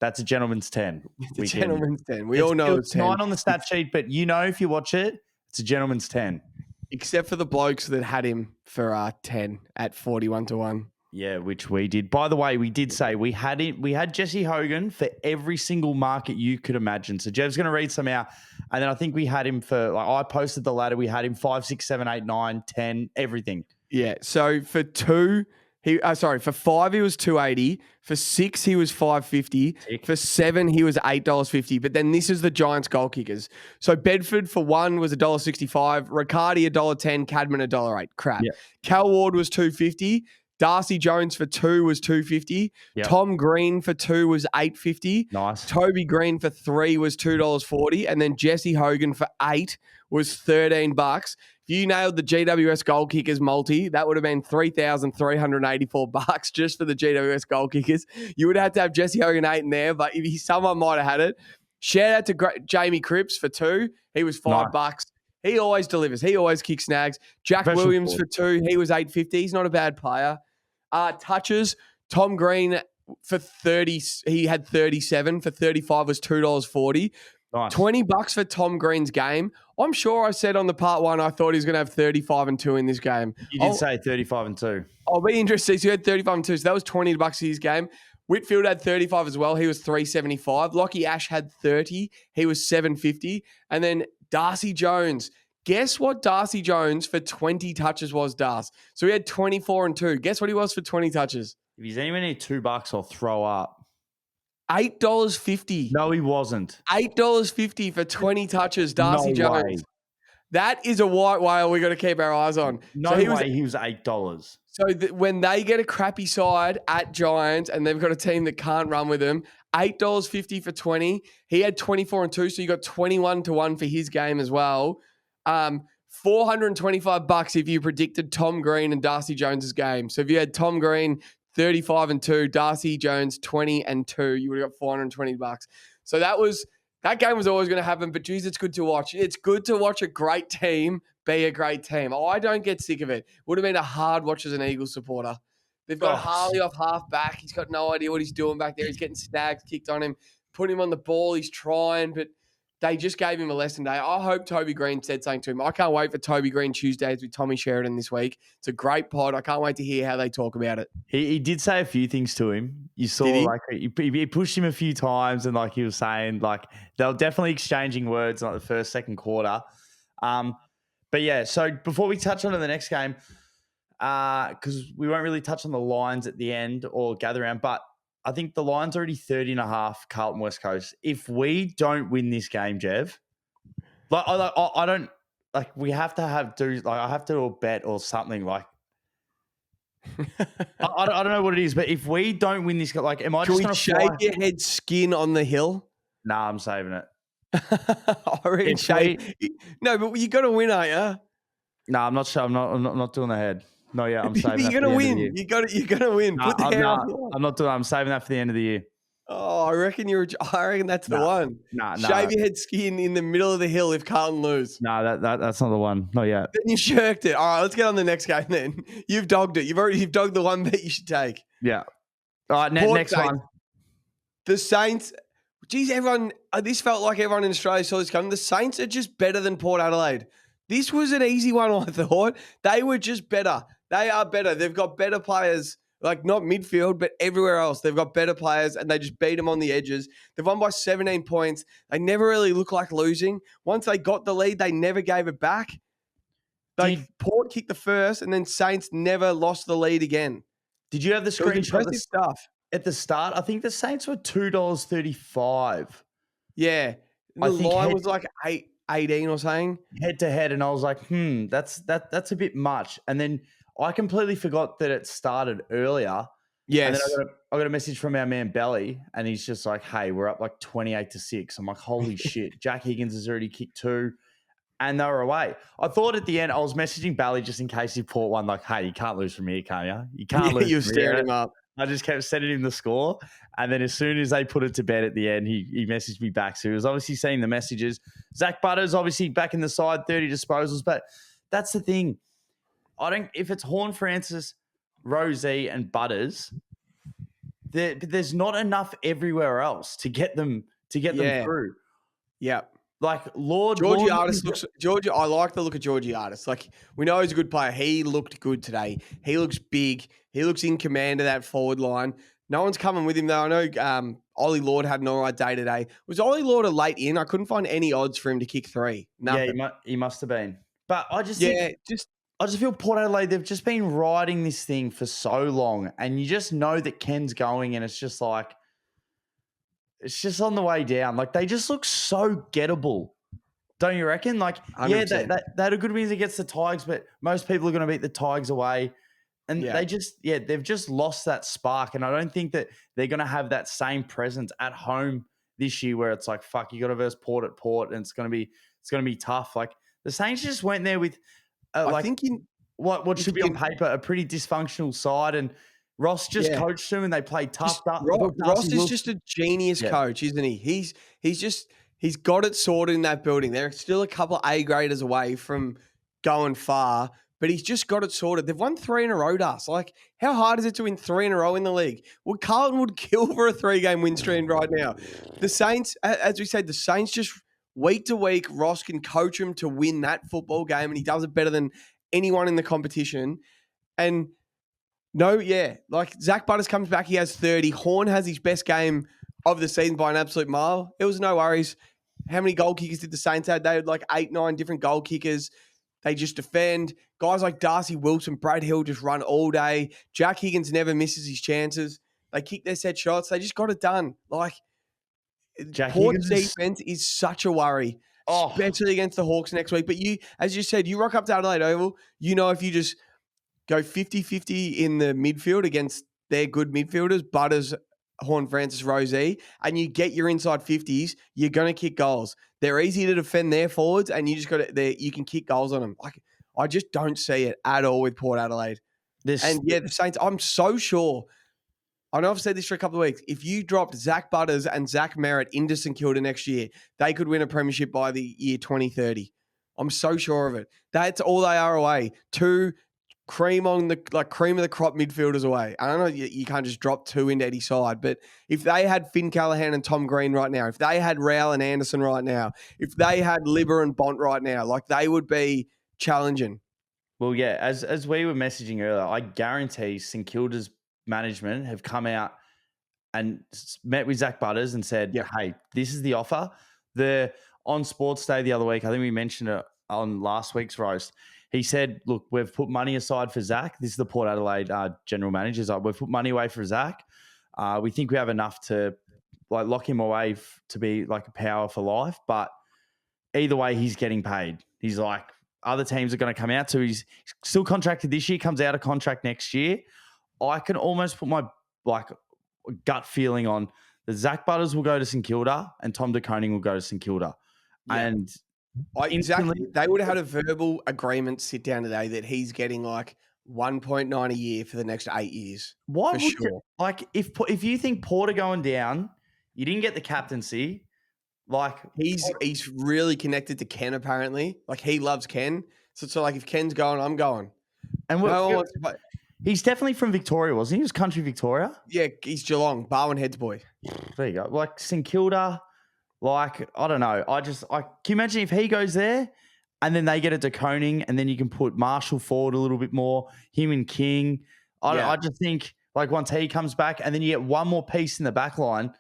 That's a gentleman's 10. It's a gentleman's 10. We all know it's 10. 9 on the stat sheet, but if you watch it, it's a gentleman's 10. Except for the blokes that had him for 10 at 41-1. Yeah, which we did. By the way, we did say we had Jesse Hogan for every single market you could imagine. So Jev's going to read some out. And then I think we had him for, I posted the ladder. We had him 5, 6, 7, 8, 9, 10, everything. Yeah. So for 2, for 5, he was $2.80. For 6, he was $5.50. For 7, he was $8.50. But then this is the Giants goal kickers. So Bedford for 1 was $1.65. Riccardi $1.10. Cadman $1.08. Crap. Yeah. Cal Ward was $2.50. Darcy Jones for 2 was $2.50. Yep. Tom Green for 2 was $8.50. Nice. Toby Green for 3 was $2.40. And then Jesse Hogan for 8 was $13. If you nailed the GWS goal kickers multi, that would have been $3,384 just for the GWS goal kickers. You would have had to have Jesse Hogan 8 in there, but someone might have had it. Shout out to Jamie Cripps for 2. He was $5. He always delivers. He always kicks snags. Jack Williams for 2. He was $8.50. He's not a bad player. Touches. Tom Green for 30. He had 37. For 35 was $2.40. Nice. $20 for Tom Green's game. I'm sure I said on the part 1 I thought he was going to have 35 and 2 in this game. You did say 35 and 2. I'll be interested. So he had 35 and 2. So that was $20 for his game. Whitfield had 35 as well. He was 375. Lockie Ash had 30. He was 750. And then Darcy Jones. Guess what Darcy Jones for 20 touches was, Darce? So he had 24 and 2. Guess what he was for 20 touches? If he's anywhere near $2, I'll throw up. $8.50. No, he wasn't. $8.50 for 20 touches, Darcy No Jones. way. That is a white whale we got to keep our eyes on. No so way he was $8. So when they get a crappy side at Giants and they've got a team that can't run with them, $8.50 for 20. He had 24 and 2, so you got 21 to 1 for his game as well. $425 if you predicted Tom Green and Darcy Jones's game. So if you had Tom Green 35 and 2, Darcy Jones 20 and 2, you would have got $420. So that game was always going to happen, but geez, it's good to watch. It's good to watch a great team be a great team. I don't get sick of it. Would have been a hard watch as an Eagles supporter. They've got Harley off half back. He's got no idea what he's doing back there. He's getting snags kicked on him, put him on the ball. He's trying, but they just gave him a lesson day. I hope Toby Green said something to him. I can't wait for Toby Green Tuesdays with Tommy Sheridan this week. It's a great pod. I can't wait to hear how they talk about it. He did say a few things to him. You saw he pushed him a few times, and like he was saying, like they were definitely exchanging words in like the first, second quarter. But yeah, so before we touch on to the next game, because we won't really touch on the lines at the end or gather around, but I think the line's already 30.5 Carlton West Coast. If we don't win this game, Jev, I don't like. We have to I have to do a bet or something. Like I don't know what it is, but if we don't win this, like, am I Can just we going to shave your head skin on the hill? Nah, I'm saving it. I reckon shave. No, but you got to win, aren't you? No, I'm not sure. I'm not doing the head. No, yeah, I'm saving that. You're gonna win. You're gonna win. Put the hair on. I'm not doing that. I'm saving that for the end of the year. Oh, I reckon that's the one. Shave your head skin in the middle of the hill if Carlton lose. No, that's not the one. Not yet. Then you shirked it. All right, let's get on the next game then. You've dogged it. You've dogged the one bet you should take. Yeah. All right, next one. The Saints. Geez, everyone. This felt like everyone in Australia saw this coming. The Saints are just better than Port Adelaide. This was an easy one, I thought. They were just better. They are better. They've got better players, like not midfield, but everywhere else. They've got better players, and they just beat them on the edges. They've won by 17 points. They never really look like losing. Once they got the lead, they never gave it back. Port kicked the first, and then Saints never lost the lead again. Did you have the screenshot stuff at the start? I think the Saints were $2.35. Yeah. The line was like 18 or something. Head to head, and I was like, that's a bit much. And then I completely forgot that it started earlier. Yes. And then I got a message from our man Belly, and he's just like, hey, we're up like 28-6. I'm like, holy shit. Jack Higgins has already kicked 2, and they were away. I thought at the end, I was messaging Belly just in case he Port one, like, hey, you can't lose from here, can you? You can't lose. You were staring him up. I just kept sending him the score. And then as soon as they put it to bed at the end, he messaged me back. So he was obviously seeing the messages. Zach Butters, obviously back in the side, 30 disposals. But that's the thing. If it's Horn Francis, Rosie, and Butters, there's not enough everywhere else to get them through. Yeah. Like Georgiades looks. I like the look of Georgiades. Like, we know he's a good player. He looked good today. He looks big. He looks in command of that forward line. No one's coming with him though. I know Ollie Lord had an all right day today. Was Ollie Lord a late in? I couldn't find any odds for him to kick 3. Nothing. Yeah, he must have been. But I just feel Port Adelaide, they've just been riding this thing for so long, and you just know that Ken's going, and it's just like, it's just on the way down. Like, they just look so gettable. Don't you reckon? Like, 100%. Yeah, they had a good wins against the Tigers, but most people are going to beat the Tigers away. And they've just lost that spark. And I don't think that they're going to have that same presence at home this year where it's like, fuck, you got to verse Port at Port, and it's going to be tough. Like, the Saints just went there with what should be on paper a pretty dysfunctional side, and Ross just coached them, and they played tough. Ross is just a genius coach, isn't he? He's got it sorted in that building. They're still a couple of A graders away from going far, but he's just got it sorted. They've won 3 in a row, Das. Like, how hard is it to win 3 in a row in the league? Well, Carlton would kill for a 3-game win streak right now. The Saints, as we said, the Saints just week to week, Ross can coach him to win that football game, and he does it better than anyone in the competition. And No, yeah. Like Zach Butters comes back, he has 30. Horn has his best game of the season by an absolute mile. It was no worries. How many goal kickers did the Saints have? They had like 8, 9 different goal kickers. They just defend. Guys like Darcy Wilson, Brad Hill just run all day. Jack Higgins never misses his chances. They kick their set shots. They just got it done. Like, Jack Port's Higgins defense is such a worry, Oh. especially against the Hawks next week. But you, as you said, you rock up to Adelaide Oval, you know if you just go 50-50 in the midfield against their good midfielders, Butters, Horn, Francis, Rosie, and you get your inside 50s, you're going to kick goals. They're easy to defend their forwards, and you just got to, you can kick goals on them. Like, I just don't see it at all with Port Adelaide. The Saints, I'm so sure. I know I've said this for a couple of weeks. If you dropped Zach Butters and Zach Merritt into St Kilda next year, they could win a premiership by the year 2030. I'm so sure of it. That's all they are away. Two cream of the crop midfielders away. I don't know, you can't just drop two into any side, but if they had Finn Callaghan and Tom Green right now, if they had Rowell and Anderson right now, if they had Libber and Bont right now, like they would be challenging. Well, yeah, as we were messaging earlier, I guarantee St Kilda's management have come out and met with Zach Butters and said, hey, this is the offer. On Sports Day the other week, I think we mentioned it on last week's roast, he said, look, we've put money aside for Zach. This is the Port Adelaide general manager. He's like, we've put money away for Zach. We think we have enough to like lock him away to be like a power for life. But either way, he's getting paid. He's like, other teams are going to come out. So he's still contracted this year, comes out of contract next year. I can almost put my like gut feeling on that Zach Butters will go to St Kilda and Tom De Koning will go to St Kilda. Yeah. And exactly, they would have had a verbal agreement sit down today that he's getting like 1.9 a year for the next 8 years. Why would you, like if you think Port are going down, you didn't get the captaincy. Like he's really connected to Ken apparently. Like he loves Ken, so like if Ken's going, I'm going. And he's definitely from Victoria, wasn't he? He was country Victoria. Yeah, he's Geelong, Barwon Heads boy. There you go. Like St Kilda. Like, I don't know. Can you imagine if he goes there and then they get a De Koning and then you can put Marshall forward a little bit more, him and King. I just think like once he comes back and then you get one more piece in the back line,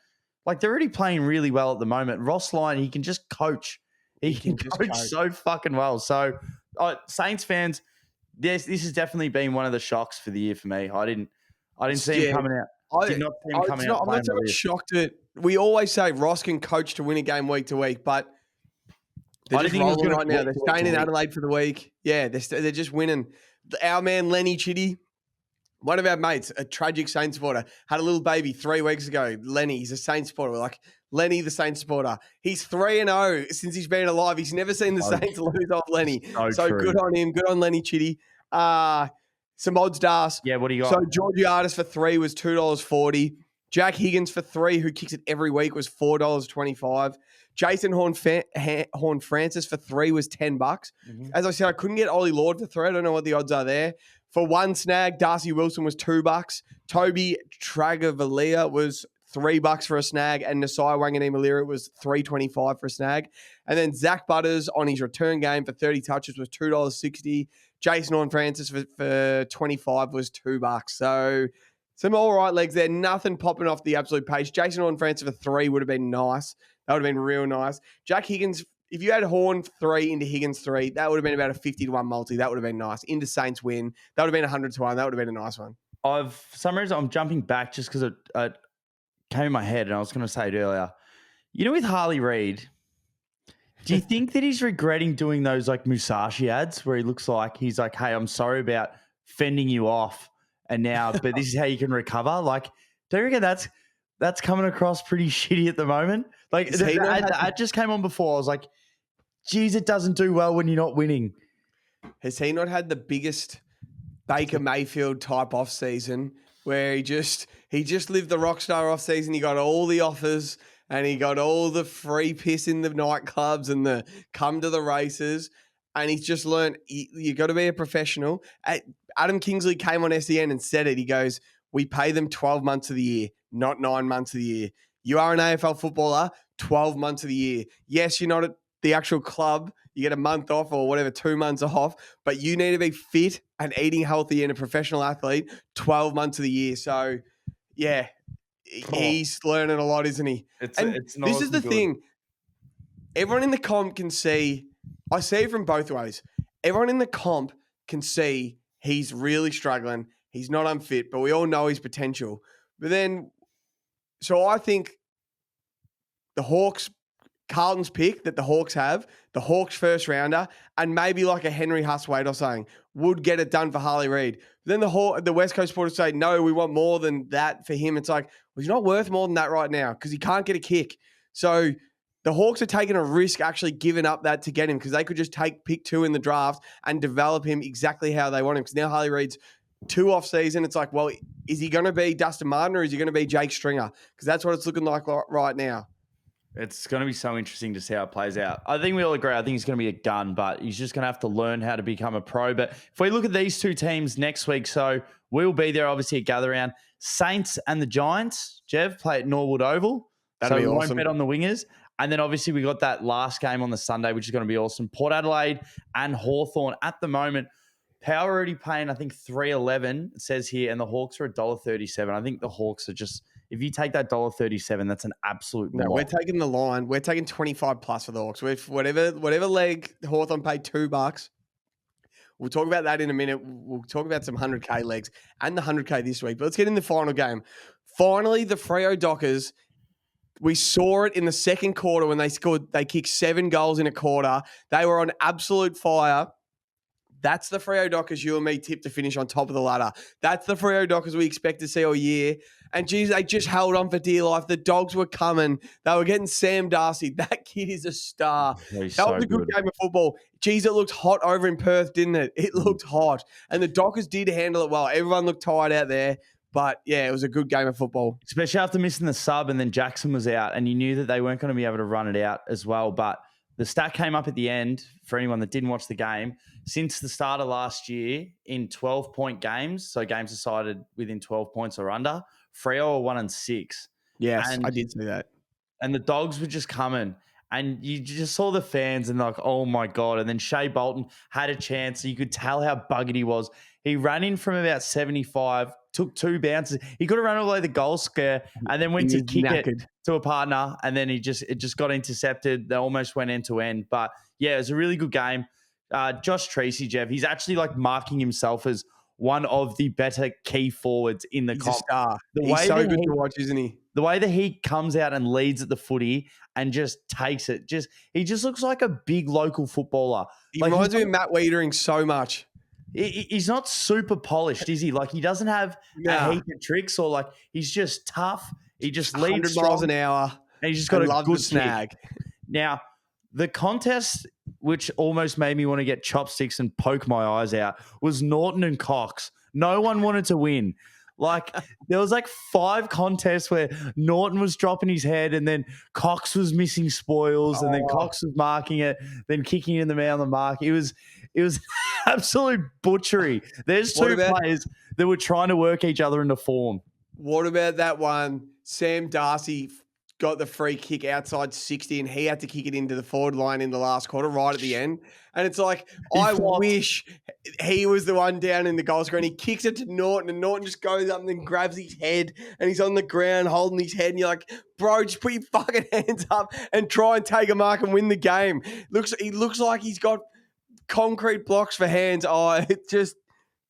like they're already playing really well at the moment. Ross Lyon, he can just coach. He can coach so fucking well. So Saints fans, this has definitely been one of the shocks for the year for me. I didn't see him coming out. I did not see him coming out. I'm not so much shocked at. We always say Ross can coach to win a game week to week, but they're just rolling right now. They're staying in Adelaide for the week. Yeah, they're just winning. Our man Lenny Chitty, one of our mates, a tragic Saints supporter, had a little baby 3 weeks ago. Lenny, he's a Saints supporter. We're like, Lenny, the Saints supporter. He's 3-0 since he's been alive. He's never seen the Saints lose off Lenny. So good on him. Good on Lenny Chitty. Some odds, Das. Yeah, what do you got? So Georgiades for 3 was $2.40. Jack Higgins for 3, who kicks it every week, was $4.25. Jason Horn Francis for 3 was $10. Mm-hmm. As I said, I couldn't get Ollie Lord for 3. I don't know what the odds are there. For 1 snag, Darcy Wilson was $2. Toby Tragavalia was $3 for a snag, and Nasai Wanganima-Malira was $3.25 for a snag. And then Zach Butters on his return game for 30 touches was $2.60. Jason Horn Francis for 25 was $2. So some all right legs there. Nothing popping off the absolute page. Jason Horn Francis for 3 would have been nice. That would have been real nice. Jack Higgins, if you had Horn 3 into Higgins 3, that would have been about a 50-1 multi. That would have been nice. Into Saints win. That would have been 100-1. That would have been a nice one. For some reason, I'm jumping back just because it came in my head and I was going to say it earlier. You know, with Harley Reid, do you think that he's regretting doing those like Musashi ads where he looks like he's like, hey, I'm sorry about fending you off and now, but this is how you can recover? Like, do you reckon that's coming across pretty shitty at the moment? Like, the ad just came on before. I was like, geez, it doesn't do well when you're not winning. Has he not had the biggest Baker Mayfield type off season where he just lived the rock star off season? He got all the offers and he got all the free piss in the nightclubs and the come to the races. And he's just learned you got to be a professional. Adam Kingsley came on SEN and said it. He goes, we pay them 12 months of the year, not 9 months of the year. You are an AFL footballer, 12 months of the year. Yes, you're not at the actual club, you get a month off or whatever, 2 months off, but you need to be fit and eating healthy and a professional athlete 12 months of the year. So, yeah, he's learning a lot, isn't he? It's this is the thing. Everyone in the comp can see, I see it from both ways. Everyone in the comp can see he's really struggling. He's not unfit, but we all know his potential. But then, so I think the Hawks, Carlton's pick that the Hawks have, the Hawks first rounder, and maybe like a Henry Hustwaite or something, would get it done for Harley Reid. Then the West Coast supporters say, no, we want more than that for him. It's like, well, he's not worth more than that right now because he can't get a kick. So the Hawks are taking a risk actually giving up that to get him because they could just take pick 2 in the draft and develop him exactly how they want him. Because now Harley Reid's 2 off season. It's like, well, is he going to be Dustin Martin or is he going to be Jake Stringer? Because that's what it's looking like right now. It's going to be so interesting to see how it plays out. I think we all agree. I think he's going to be a gun, but he's just going to have to learn how to become a pro. But if we look at these 2 teams next week, so we'll be there obviously at Gather Round. Saints and the Giants, Jev, play at Norwood Oval. That'll be we awesome. Won't bet on the wingers. And then obviously we got that last game on the Sunday, which is going to be awesome. Port Adelaide and Hawthorn at the moment. Power already paying, I think, $3.11, it says here, and the Hawks are $1.37. I think the Hawks are just, if you take that $1.37, that's an absolute No, lot. we're taking the line. We're taking 25 plus for the Hawks. Whatever leg Hawthorn paid $2. We'll talk about that in a minute. We'll talk about some 100K legs and the 100K this week. But let's get in the final game. Finally, the Freo Dockers, we saw it in the second quarter when they kicked 7 goals in a quarter. They were on absolute fire. That's the Freo Dockers you and me tipped to finish on top of the ladder. That's the Freo Dockers we expect to see all year. And, geez, they just held on for dear life. The Dogs were coming. They were getting Sam Darcy. That kid is a star. That was a good game of football. Geez, it looked hot over in Perth, didn't it? It looked hot. And the Dockers did handle it well. Everyone looked tired out there. But, yeah, it was a good game of football. Especially after missing the sub and then Jackson was out and you knew that they weren't going to be able to run it out as well. But the stat came up at the end for anyone that didn't watch the game. Since the start of last year, in 12-point games, so games decided within 12 points or under, Freo are 1-6. Yes, I did see that. And the Dogs were just coming. And you just saw the fans and like, oh, my God. And then Shea Bolton had a chance. So you could tell how buggered he was. He ran in from about 75, took 2 bounces. He could have run all the way the goal square and then went to kick it to a partner. And then it just got intercepted. They almost went end to end. But, yeah, it was a really good game. Josh Treacy, Jev, he's actually like marking himself as one of the better key forwards in the comp. A star. He's so good to watch, isn't he? The way that he comes out and leads at the footy and just takes it, he just looks like a big local footballer. He reminds me of Matt Wiedering so much. He's not super polished, is he? Like he doesn't have a heap of tricks or like he's just tough. He just leads 100 miles an hour. And he's just got a good snag. Now, the contest, which almost made me want to get chopsticks and poke my eyes out, was Norton and Cox. No one wanted to win. Like there was like 5 contests where Norton was dropping his head and then Cox was missing spoils and then Cox was marking it, then kicking in the man on the mark. It was absolute butchery. There's 2 players that were trying to work each other into form. What about that one? Sam Darcy got the free kick outside 60 and he had to kick it into the forward line in the last quarter right at the end. And it's like, I wish he was the one down in the goal square and he kicks it to Norton and Norton just goes up and then grabs his head and he's on the ground holding his head and you're like, bro, just put your fucking hands up and try and take a mark and win the game. He looks like he's got concrete blocks for hands. Oh, it just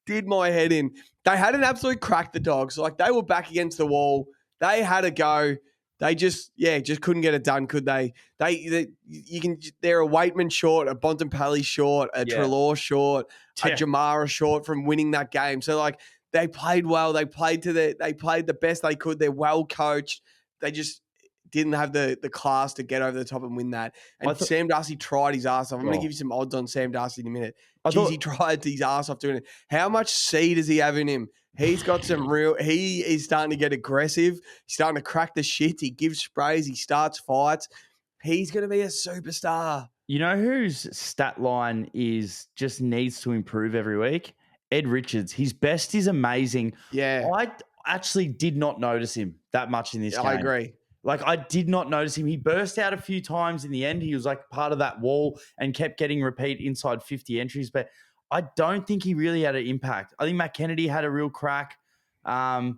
did my head in. They had an absolute crack, the Dogs. Like they were back against the wall. They had a go. They just couldn't get it done, could they? They're a Waitman short, a Bontempelli short, a Treloar short, a Jamara short from winning that game. So like they played well. They played the best they could. They're well coached. They just didn't have the class to get over the top and win that. And Sam Darcy tried his ass off. I'm going to give you some odds on Sam Darcy in a minute. He tried his ass off doing it. How much seed does he have in him? He's got he is starting to get aggressive. He's starting to crack the shit. He gives sprays. He starts fights. He's going to be a superstar. You know whose stat line just needs to improve every week? Ed Richards. His best is amazing. Yeah. I actually did not notice him that much in this game. I agree. Like, I did not notice him. He burst out a few times in the end. He was like part of that wall and kept getting repeat inside 50 entries. But I don't think he really had an impact. I think Matt Kennedy had a real crack. Yeah,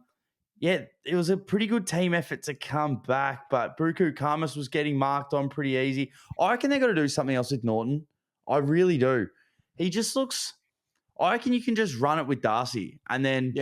it was a pretty good team effort to come back. But Buku Kamas was getting marked on pretty easy. I reckon they've got to do something else with Norton. I really do. He just looks... I reckon you can just run it with Darcy and then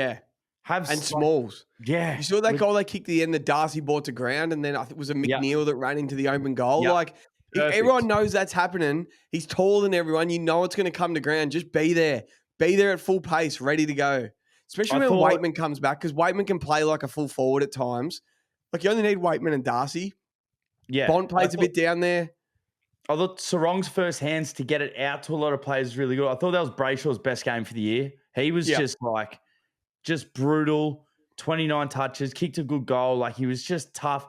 have... And Smalls. Yeah. You saw that goal they kicked at the end that Darcy brought to ground, and then I think it was a McNeil that ran into the open goal. Yep. Like, if everyone knows that's happening, he's taller than everyone. You know it's going to come to ground. Just be there. Be there at full pace, ready to go. Especially when Waitman comes back, because Waitman can play like a full forward at times. Like, you only need Waitman and Darcy. Yeah. Bond plays a bit down there. I thought Sarong's first hands to get it out to a lot of players was really good. I thought that was Brayshaw's best game for the year. He was just brutal, 29 touches, kicked a good goal. Like, he was just tough.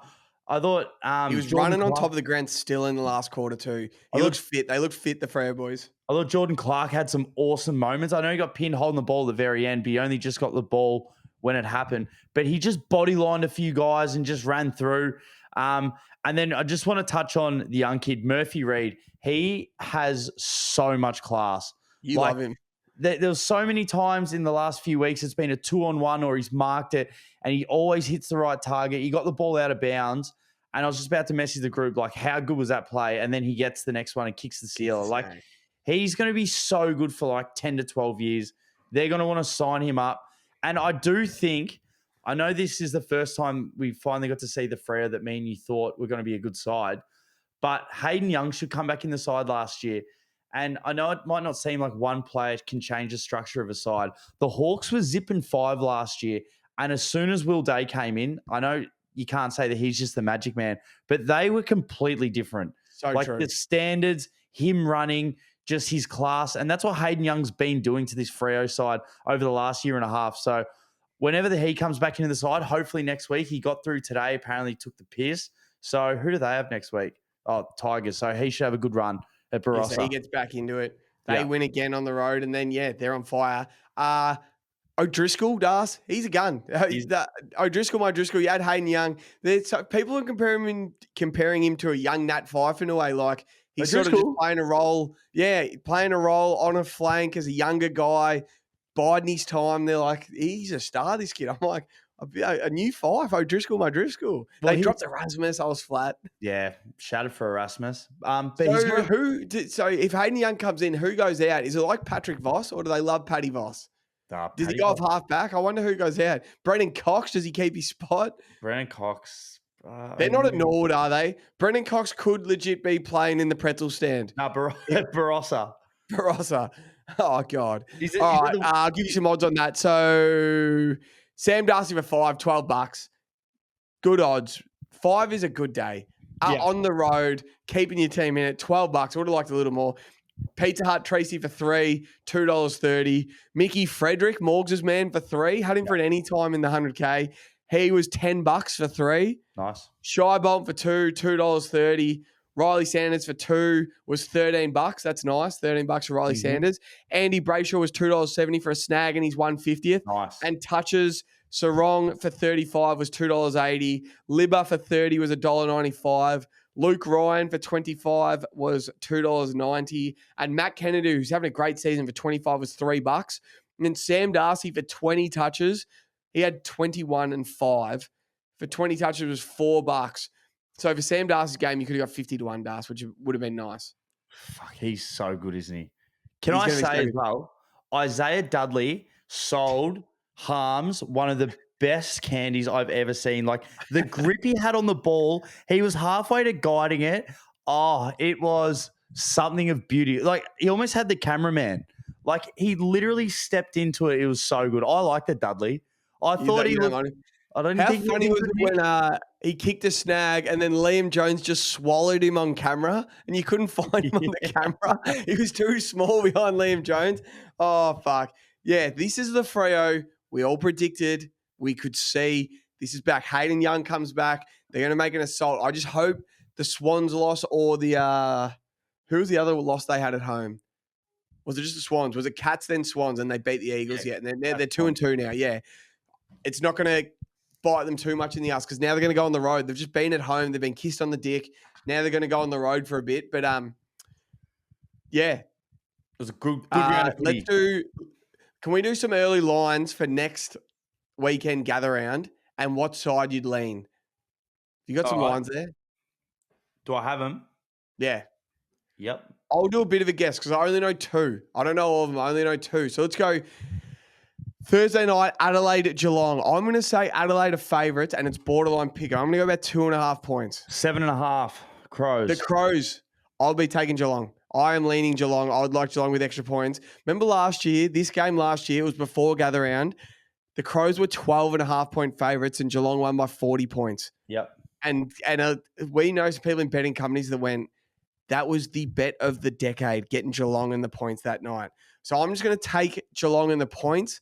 I thought he was running on top of the ground still in the last quarter too. He looks fit. They look fit, the Freo boys. I thought Jordan Clark had some awesome moments. I know he got pinned holding the ball at the very end, but he only just got the ball when it happened. But he just body lined a few guys and just ran through. And then I just want to touch on the young kid, Murphy Reid. He has so much class. You love him. There was so many times in the last few weeks it's been a 2-on-1 or he's marked it and he always hits the right target. He got the ball out of bounds and I was just about to message the group like, how good was that play? And then he gets the next one and kicks the sealer. Like, he's going to be so good for like 10 to 12 years. They're going to want to sign him up. And I do think, I know this is the first time we finally got to see the Freo that me and you thought were going to be a good side, but Hayden Young should come back in the side last year. And I know it might not seem like one player can change the structure of a side. The Hawks were zipping 5 last year. And as soon as Will Day came in, I know you can't say that he's just the magic man, but they were completely different. So like true. The standards, him running, just his class. And that's what Hayden Young's been doing to this Freo side over the last year and a half. So whenever he comes back into the side, hopefully next week, he got through today, apparently took the piss. So who do they have next week? Oh, Tigers. So he should have a good run at Barossa. So he gets back into it. They win again on the road, and then, they're on fire. O'Driscoll, Das, he's a gun. O'Driscoll, you had Hayden Young. People are comparing him to a young Nat Fyfe in a way. Like, he's sort of just playing a role. Yeah, playing a role on a flank as a younger guy, biding his time. They're like, he's a star, this kid. I'm like, a new Fyfe, O'Driscoll, my Driscoll. They dropped Erasmus. I was flat. Yeah, shattered for Erasmus. So if Hayden Young comes in, who goes out? Is it like Patrick Voss, or do they love Paddy Voss? Does he go off half back? I wonder who goes out. Brendan Cox, does he keep his spot? Brendan Cox. They're not at Norwood, are they? Brendan Cox could legit be playing in the pretzel stand. No, Barossa. Barossa. Oh, God. All right, I'll give you some odds on that. So Sam Darcy for $5, $12. Good odds. 5 is a good day. On the road, keeping your team in it, $12. I would have liked a little more. Pizza Hut Tracy for $3, $2.30. Mickey Frederick, Morgs' man, for $3. Had him for an any time in the 100K. He was $10 for $3. Nice. Shy Bolt for $2, $2.30. Riley Sanders for $2 was $13. That's nice. $13 for Riley Sanders. Andy Brayshaw was $2.70 for a snag and he's 150th. Nice. And touches, Sarong for $35 was $2.80. Libba for $30 was $1.95. Luke Ryan for $25 was $2.90. And Matt Kennedy, who's having a great season, for $25 was $3. And then Sam Darcy for 20 touches, he had 21 and 5. For 20 touches was $4. So for Sam Darcy's game, you could have got 50 to 1, Das, which would have been nice. Fuck, he's so good, isn't he? Can I say as well, Isaiah Dudley sold Harms one of the best candies I've ever seen. Like, the grip he had on the ball, he was halfway to guiding it. Oh, it was something of beauty. Like, he almost had the cameraman. Like, he literally stepped into it. It was so good. I liked it, Dudley. I thought he was... I don't How think funny was it when he kicked a snag and then Liam Jones just swallowed him on camera and you couldn't find him on the camera? He was too small behind Liam Jones. Oh, fuck. Yeah, this is the Freo we all predicted we could see. This is back. Hayden Young comes back. They're going to make an assault. I just hope the Swans loss or the who was the other loss they had at home? Was it just the Swans? Was it Cats then Swans and they beat the Eagles? Yeah, and they're 2-2 now. Yeah. It's not going to bite them too much in the ass because now they're going to go on the road. They've just been at home. They've been kissed on the dick. Now they're going to go on the road for a bit. But yeah, It was a good round of footy. Can we do some early lines for next weekend gather round and what side you'd lean? You got some lines there? Do I have them? Yeah. Yep. I'll do a bit of a guess because I only know two. I don't know all of them. I only know two. So let's go Thursday night, Adelaide at Geelong. I'm going to say Adelaide are favourites and it's borderline pick. I'm going to go about 2.5 points. 7.5 Crows. The Crows. I'll be taking Geelong. I am leaning Geelong. I would like Geelong with extra points. Remember this game last year, it was before gather round. The Crows were 12.5 point favourites and Geelong won by 40 points. Yep. And we know some people in betting companies that went, that was the bet of the decade, getting Geelong in the points that night. So I'm just going to take Geelong in the points.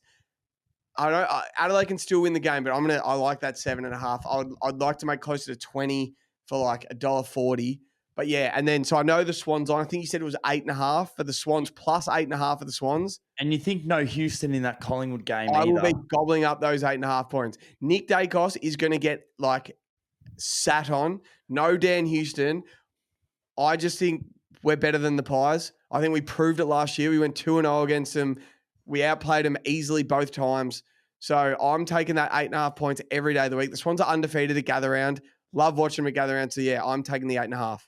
Adelaide can still win the game, but I like that 7.5. I'd like to make closer to 20 for like $1.40. But yeah, and then so I know the Swans on. I think you said it was 8.5 for the Swans plus 8.5 for the Swans. And you think no Houston in that Collingwood game I either. will be gobbling up those 8.5 points. Nick Dacos is going to get like sat on. No Dan Houston. I just think we're better than the Pies. I think we proved it last year. We went 2-0 against them. We outplayed them easily both times. So I'm taking that 8.5 points every day of the week. The Swans are undefeated at gather round. Love watching them at gather round. So yeah, I'm taking the 8.5.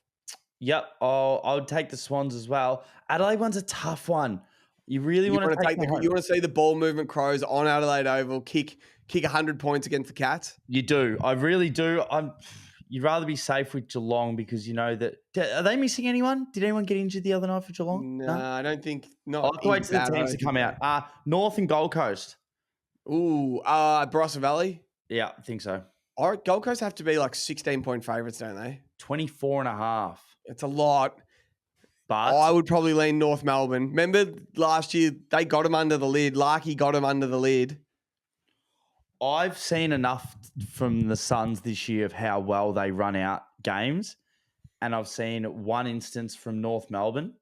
Yep. I would take the Swans as well. Adelaide one's a tough one. You really want to take you want to see the ball movement Crows on Adelaide Oval kick 100 points against the Cats? You do. I really do. You'd rather be safe with Geelong because you know that. Are they missing anyone? Did anyone get injured the other night for Geelong? No, I don't think. Not. I'll have to wait for the teams to come out. North and Gold Coast. Ooh, Barossa Valley? Yeah, I think so. All right, Gold Coast have to be like 16-point favourites, don't they? 24.5. It's a lot. But I would probably lean North Melbourne. Remember last year, they got him under the lid. Larky got him under the lid. I've seen enough from the Suns this year of how well they run out games. And I've seen one instance from North Melbourne,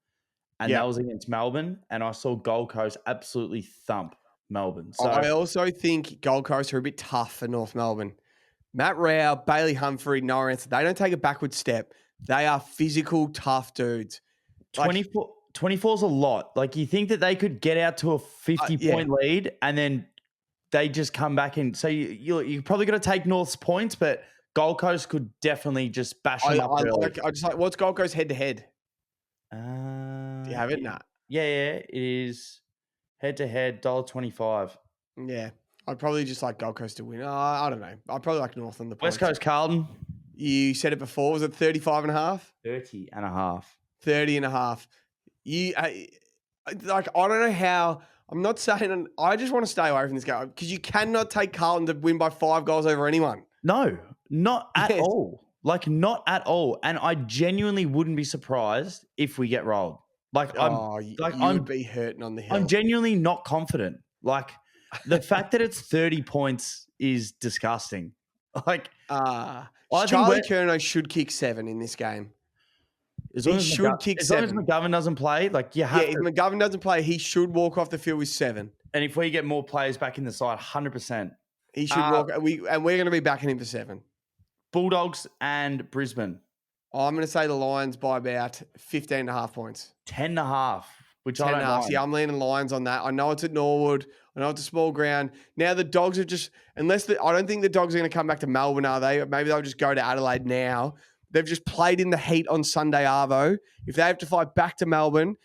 and that was against Melbourne. And I saw Gold Coast absolutely thump Melbourne. So I also think Gold Coast are a bit tough for North Melbourne. Matt Rao, Bailey Humphrey, Noah Ansell, they don't take a backward step. They are physical, tough dudes. 24 is a lot. Like, you think that they could get out to a 50-point lead and then they just come back in. So you probably got to take North's points, but Gold Coast could definitely just bash them up early. I just like, what's Gold Coast head-to-head? Do you have it? Nah. Yeah, it is head-to-head, $1.25. Yeah. I'd probably just like Gold Coast to win. I don't know. I'd probably like North on the points. West Coast Carlton. You said it before. Was it 35.5? 30.5. 30.5. I don't know how. I'm not saying. I just want to stay away from this game because you cannot take Carlton to win by 5 goals over anyone. No, not at all. Like, not at all. And I genuinely wouldn't be surprised if we get rolled. You'd be hurting on the hill. I'm genuinely not confident. Like, the fact that it's 30 points is disgusting. Like, Charlie Curnow should kick 7 in this game. As long as McGovern doesn't play, like, you have to. If McGovern doesn't play, he should walk off the field with 7. And if we get more players back in the side, 100%. He should walk. We're going to be backing him for 7. Bulldogs and Brisbane. I'm going to say the Lions by about 15.5 points. 10.5, which I don't mind. Yeah, I'm leaning Lions on that. I know it's at Norwood. I know it's a small ground. Now the Dogs are just, I don't think the Dogs are going to come back to Melbourne, are they? Maybe they'll just go to Adelaide now. They've just played in the heat on Sunday Arvo. If they have to fight back to Melbourne,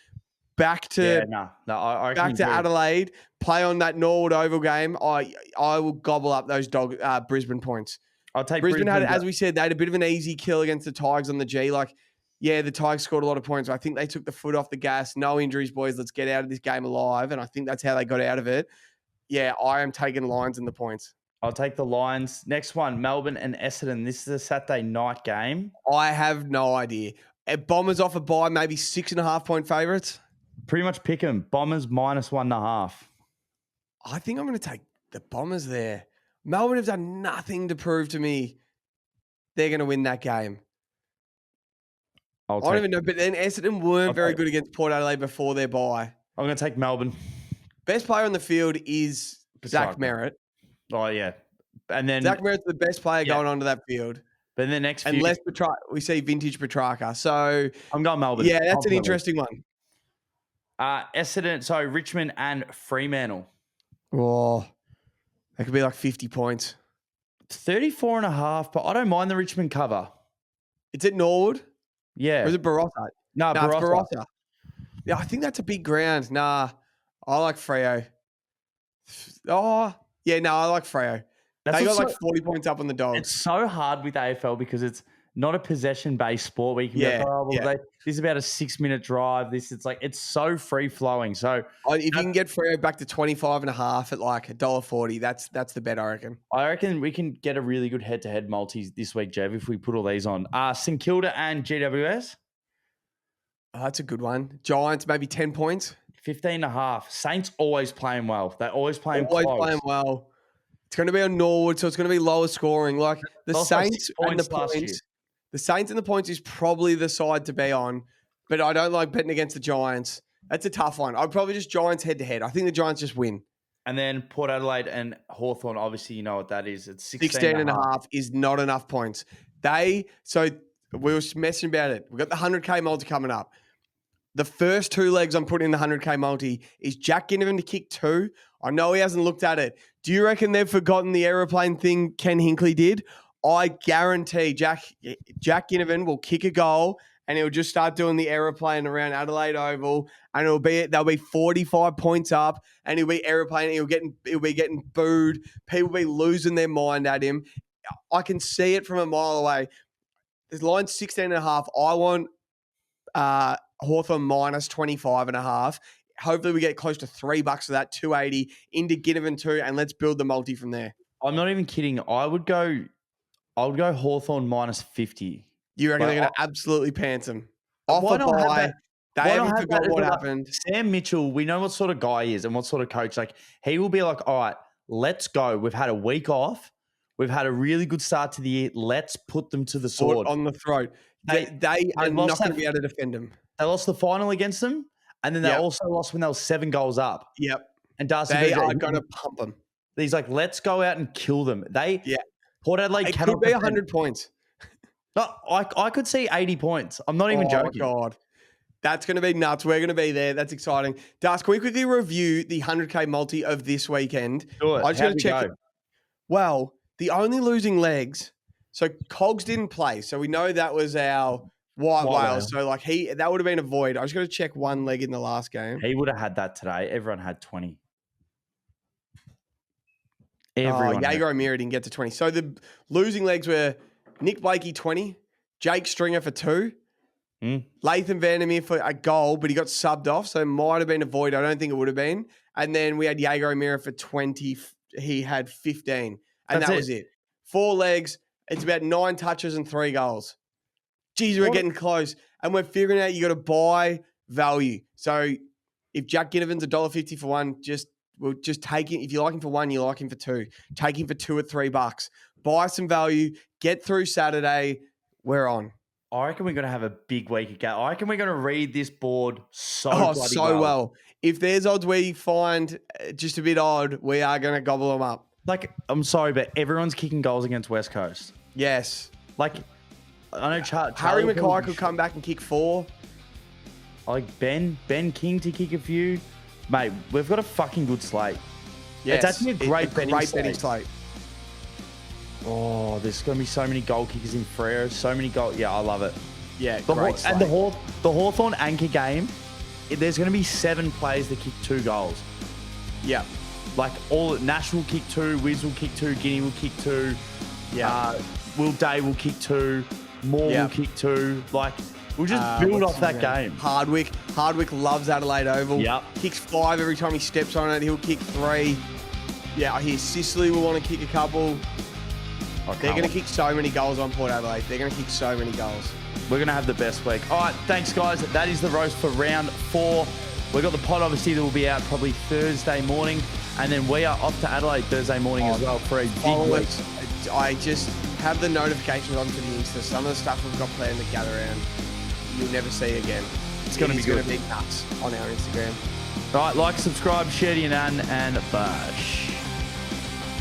back to Adelaide, play on that Norwood Oval game, I will gobble up those Brisbane points. I'll take Brisbane. As we said, they had a bit of an easy kill against the Tigers on the G. Like, yeah, the Tigers scored a lot of points. I think they took the foot off the gas. No injuries, boys. Let's get out of this game alive. And I think that's how they got out of it. Yeah, I am taking Lions in the points. I'll take the Lions. Next one, Melbourne and Essendon. This is a Saturday night game. I have no idea. Bombers off a bye, maybe 6.5 point favourites. Pretty much pick them. Bombers -1.5. I think I'm going to take the Bombers there. Melbourne have done nothing to prove to me they're going to win that game. I don't even know, but then Essendon weren't very good against Port Adelaide before their bye. I'm going to take Melbourne. Best player on the field is Zach Merritt. Oh, yeah. And then Zach Merrett's the best player going onto that field. But in the next few, Unless we see vintage Petrarca. So I'm going Melbourne. Yeah, that's an interesting one. Essendon, so Richmond and Fremantle. Oh, that could be like 50 points. 34.5, but I don't mind the Richmond cover. It's at Norwood? Yeah. Or is it Barossa? No, It's Barossa. Yeah, I think that's a big ground. Nah, I like Freo. Oh, yeah, no, I like Freo. They got like 40 points up on the Dogs. It's so hard with AFL because it's not a possession-based sport where you can this is about a 6-minute drive. It's so free-flowing. So if you can get Freo back to 25.5 at like $1.40, that's the bet, I reckon. I reckon we can get a really good head-to-head multis this week, Jev, if we put all these on. St Kilda and GWS. Oh, that's a good one. Giants, maybe 10 points. 15.5. Saints always playing well. They're always playing close. Well. It's going to be on Norwood, so it's going to be lower scoring. Like the Saints and the points. The Saints and the points is probably the side to be on, but I don't like betting against the Giants. That's a tough one. I'd probably just Giants head-to-head. I think the Giants just win. And then Port Adelaide and Hawthorn, obviously you know what that is. It's 16.5 is not enough points. So we were messing about it. We've got the 100K multi coming up. The first 2 legs I'm putting in the 100K multi is Jack Ginnivan to kick 2. I know he hasn't looked at it. Do you reckon they've forgotten the aeroplane thing Ken Hinkley did? I guarantee Jack Ginnivan will kick a goal and he'll just start doing the aeroplane around Adelaide Oval, and they'll be 45 points up, and he'll be aeroplaning. He'll be getting booed. People will be losing their mind at him. I can see it from a mile away. There's line 16.5. I want Hawthorn minus 25.5. Hopefully we get close to $3 for that, 280 into Ginnivan 2, and let's build the multi from there. I'm not even kidding. I would go Hawthorn minus 50. You reckon they're going to absolutely pants them? Off a bye. They haven't forgot what happened. Sam Mitchell, we know what sort of guy he is and what sort of coach. Like, he will be like, all right, let's go. We've had a week off. We've had a really good start to the year. Let's put them to the sword. On the throat. They are not going to be able to defend them. They lost the final against them, and then they also lost when they were 7 goals up. Yep. And Darcy they are going to pump them. He's like, let's go out and kill them. Port Adelaide it could be 100 points. No, I could see 80 points. I'm not even joking. Oh, God. That's going to be nuts. We're going to be there. That's exciting. Das, can we quickly review the 100K multi of this weekend? Do it. I just got to check it. Well, the only losing legs, so Cogs didn't play. So we know that was our white whale. So like that would have been a void. I just got to check one leg in the last game. He would have had that today. Everyone had 20. Jaeger O'Meara didn't get to 20. So the losing legs were Nick Blakey 20, Jake Stringer for 2, Latham Vandermeer for a goal, but he got subbed off, so it might have been a void. I don't think it would have been. And then we had Jaeger O'Meara for 20. He had 15, and that was it. 4 legs. It's about 9 touches and 3 goals. Jeez, we're getting close. And we're figuring out you got to buy value. So if Jack Ginnivan's $1.50 for one, we'll just take it. If you like him for 1, you like him for 2. Take him for 2 at $3. Buy some value. Get through Saturday. We're on. I reckon we're going to have a big week again. I reckon we're going to read this board so well. If there's odds we find just a bit odd, we are going to gobble them up. Like, I'm sorry, but everyone's kicking goals against West Coast. Yes. Like, I know Harry Mackay could come back and kick 4. I like Ben King to kick a few. Mate, we've got a fucking good slate. Yes. It's actually a great betting slate. Oh, there's going to be so many goal kickers in Freo. So many goal. Yeah, I love it. Yeah, and the Hawthorn anchor game, there's going to be 7 players that kick 2 goals. Yeah. Like Nash will kick 2, Wiz will kick 2, Guinea will kick 2. Yeah. Will Day will kick 2. Moore will kick 2. Like, we'll just build off that game. Hardwick loves Adelaide Oval. Yep. Kicks 5 every time he steps on it. He'll kick 3. Yeah, I hear Sicily will want to kick a couple. They're going to kick so many goals on Port Adelaide. They're going to kick so many goals. We're going to have the best week. All right, thanks, guys. That is the roast for round 4. We've got the pod, obviously, that will be out probably Thursday morning. And then we are off to Adelaide Thursday morning as well for a big week. I just have the notifications on for the Insta. Some of the stuff we've got planned to gather around, you'll never see again. It's going to be good. It's going to be nuts on our Instagram. All right, like, subscribe, share to your nan, and bash.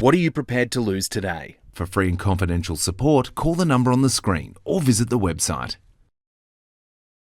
What are you prepared to lose today? For free and confidential support, call the number on the screen or visit the website.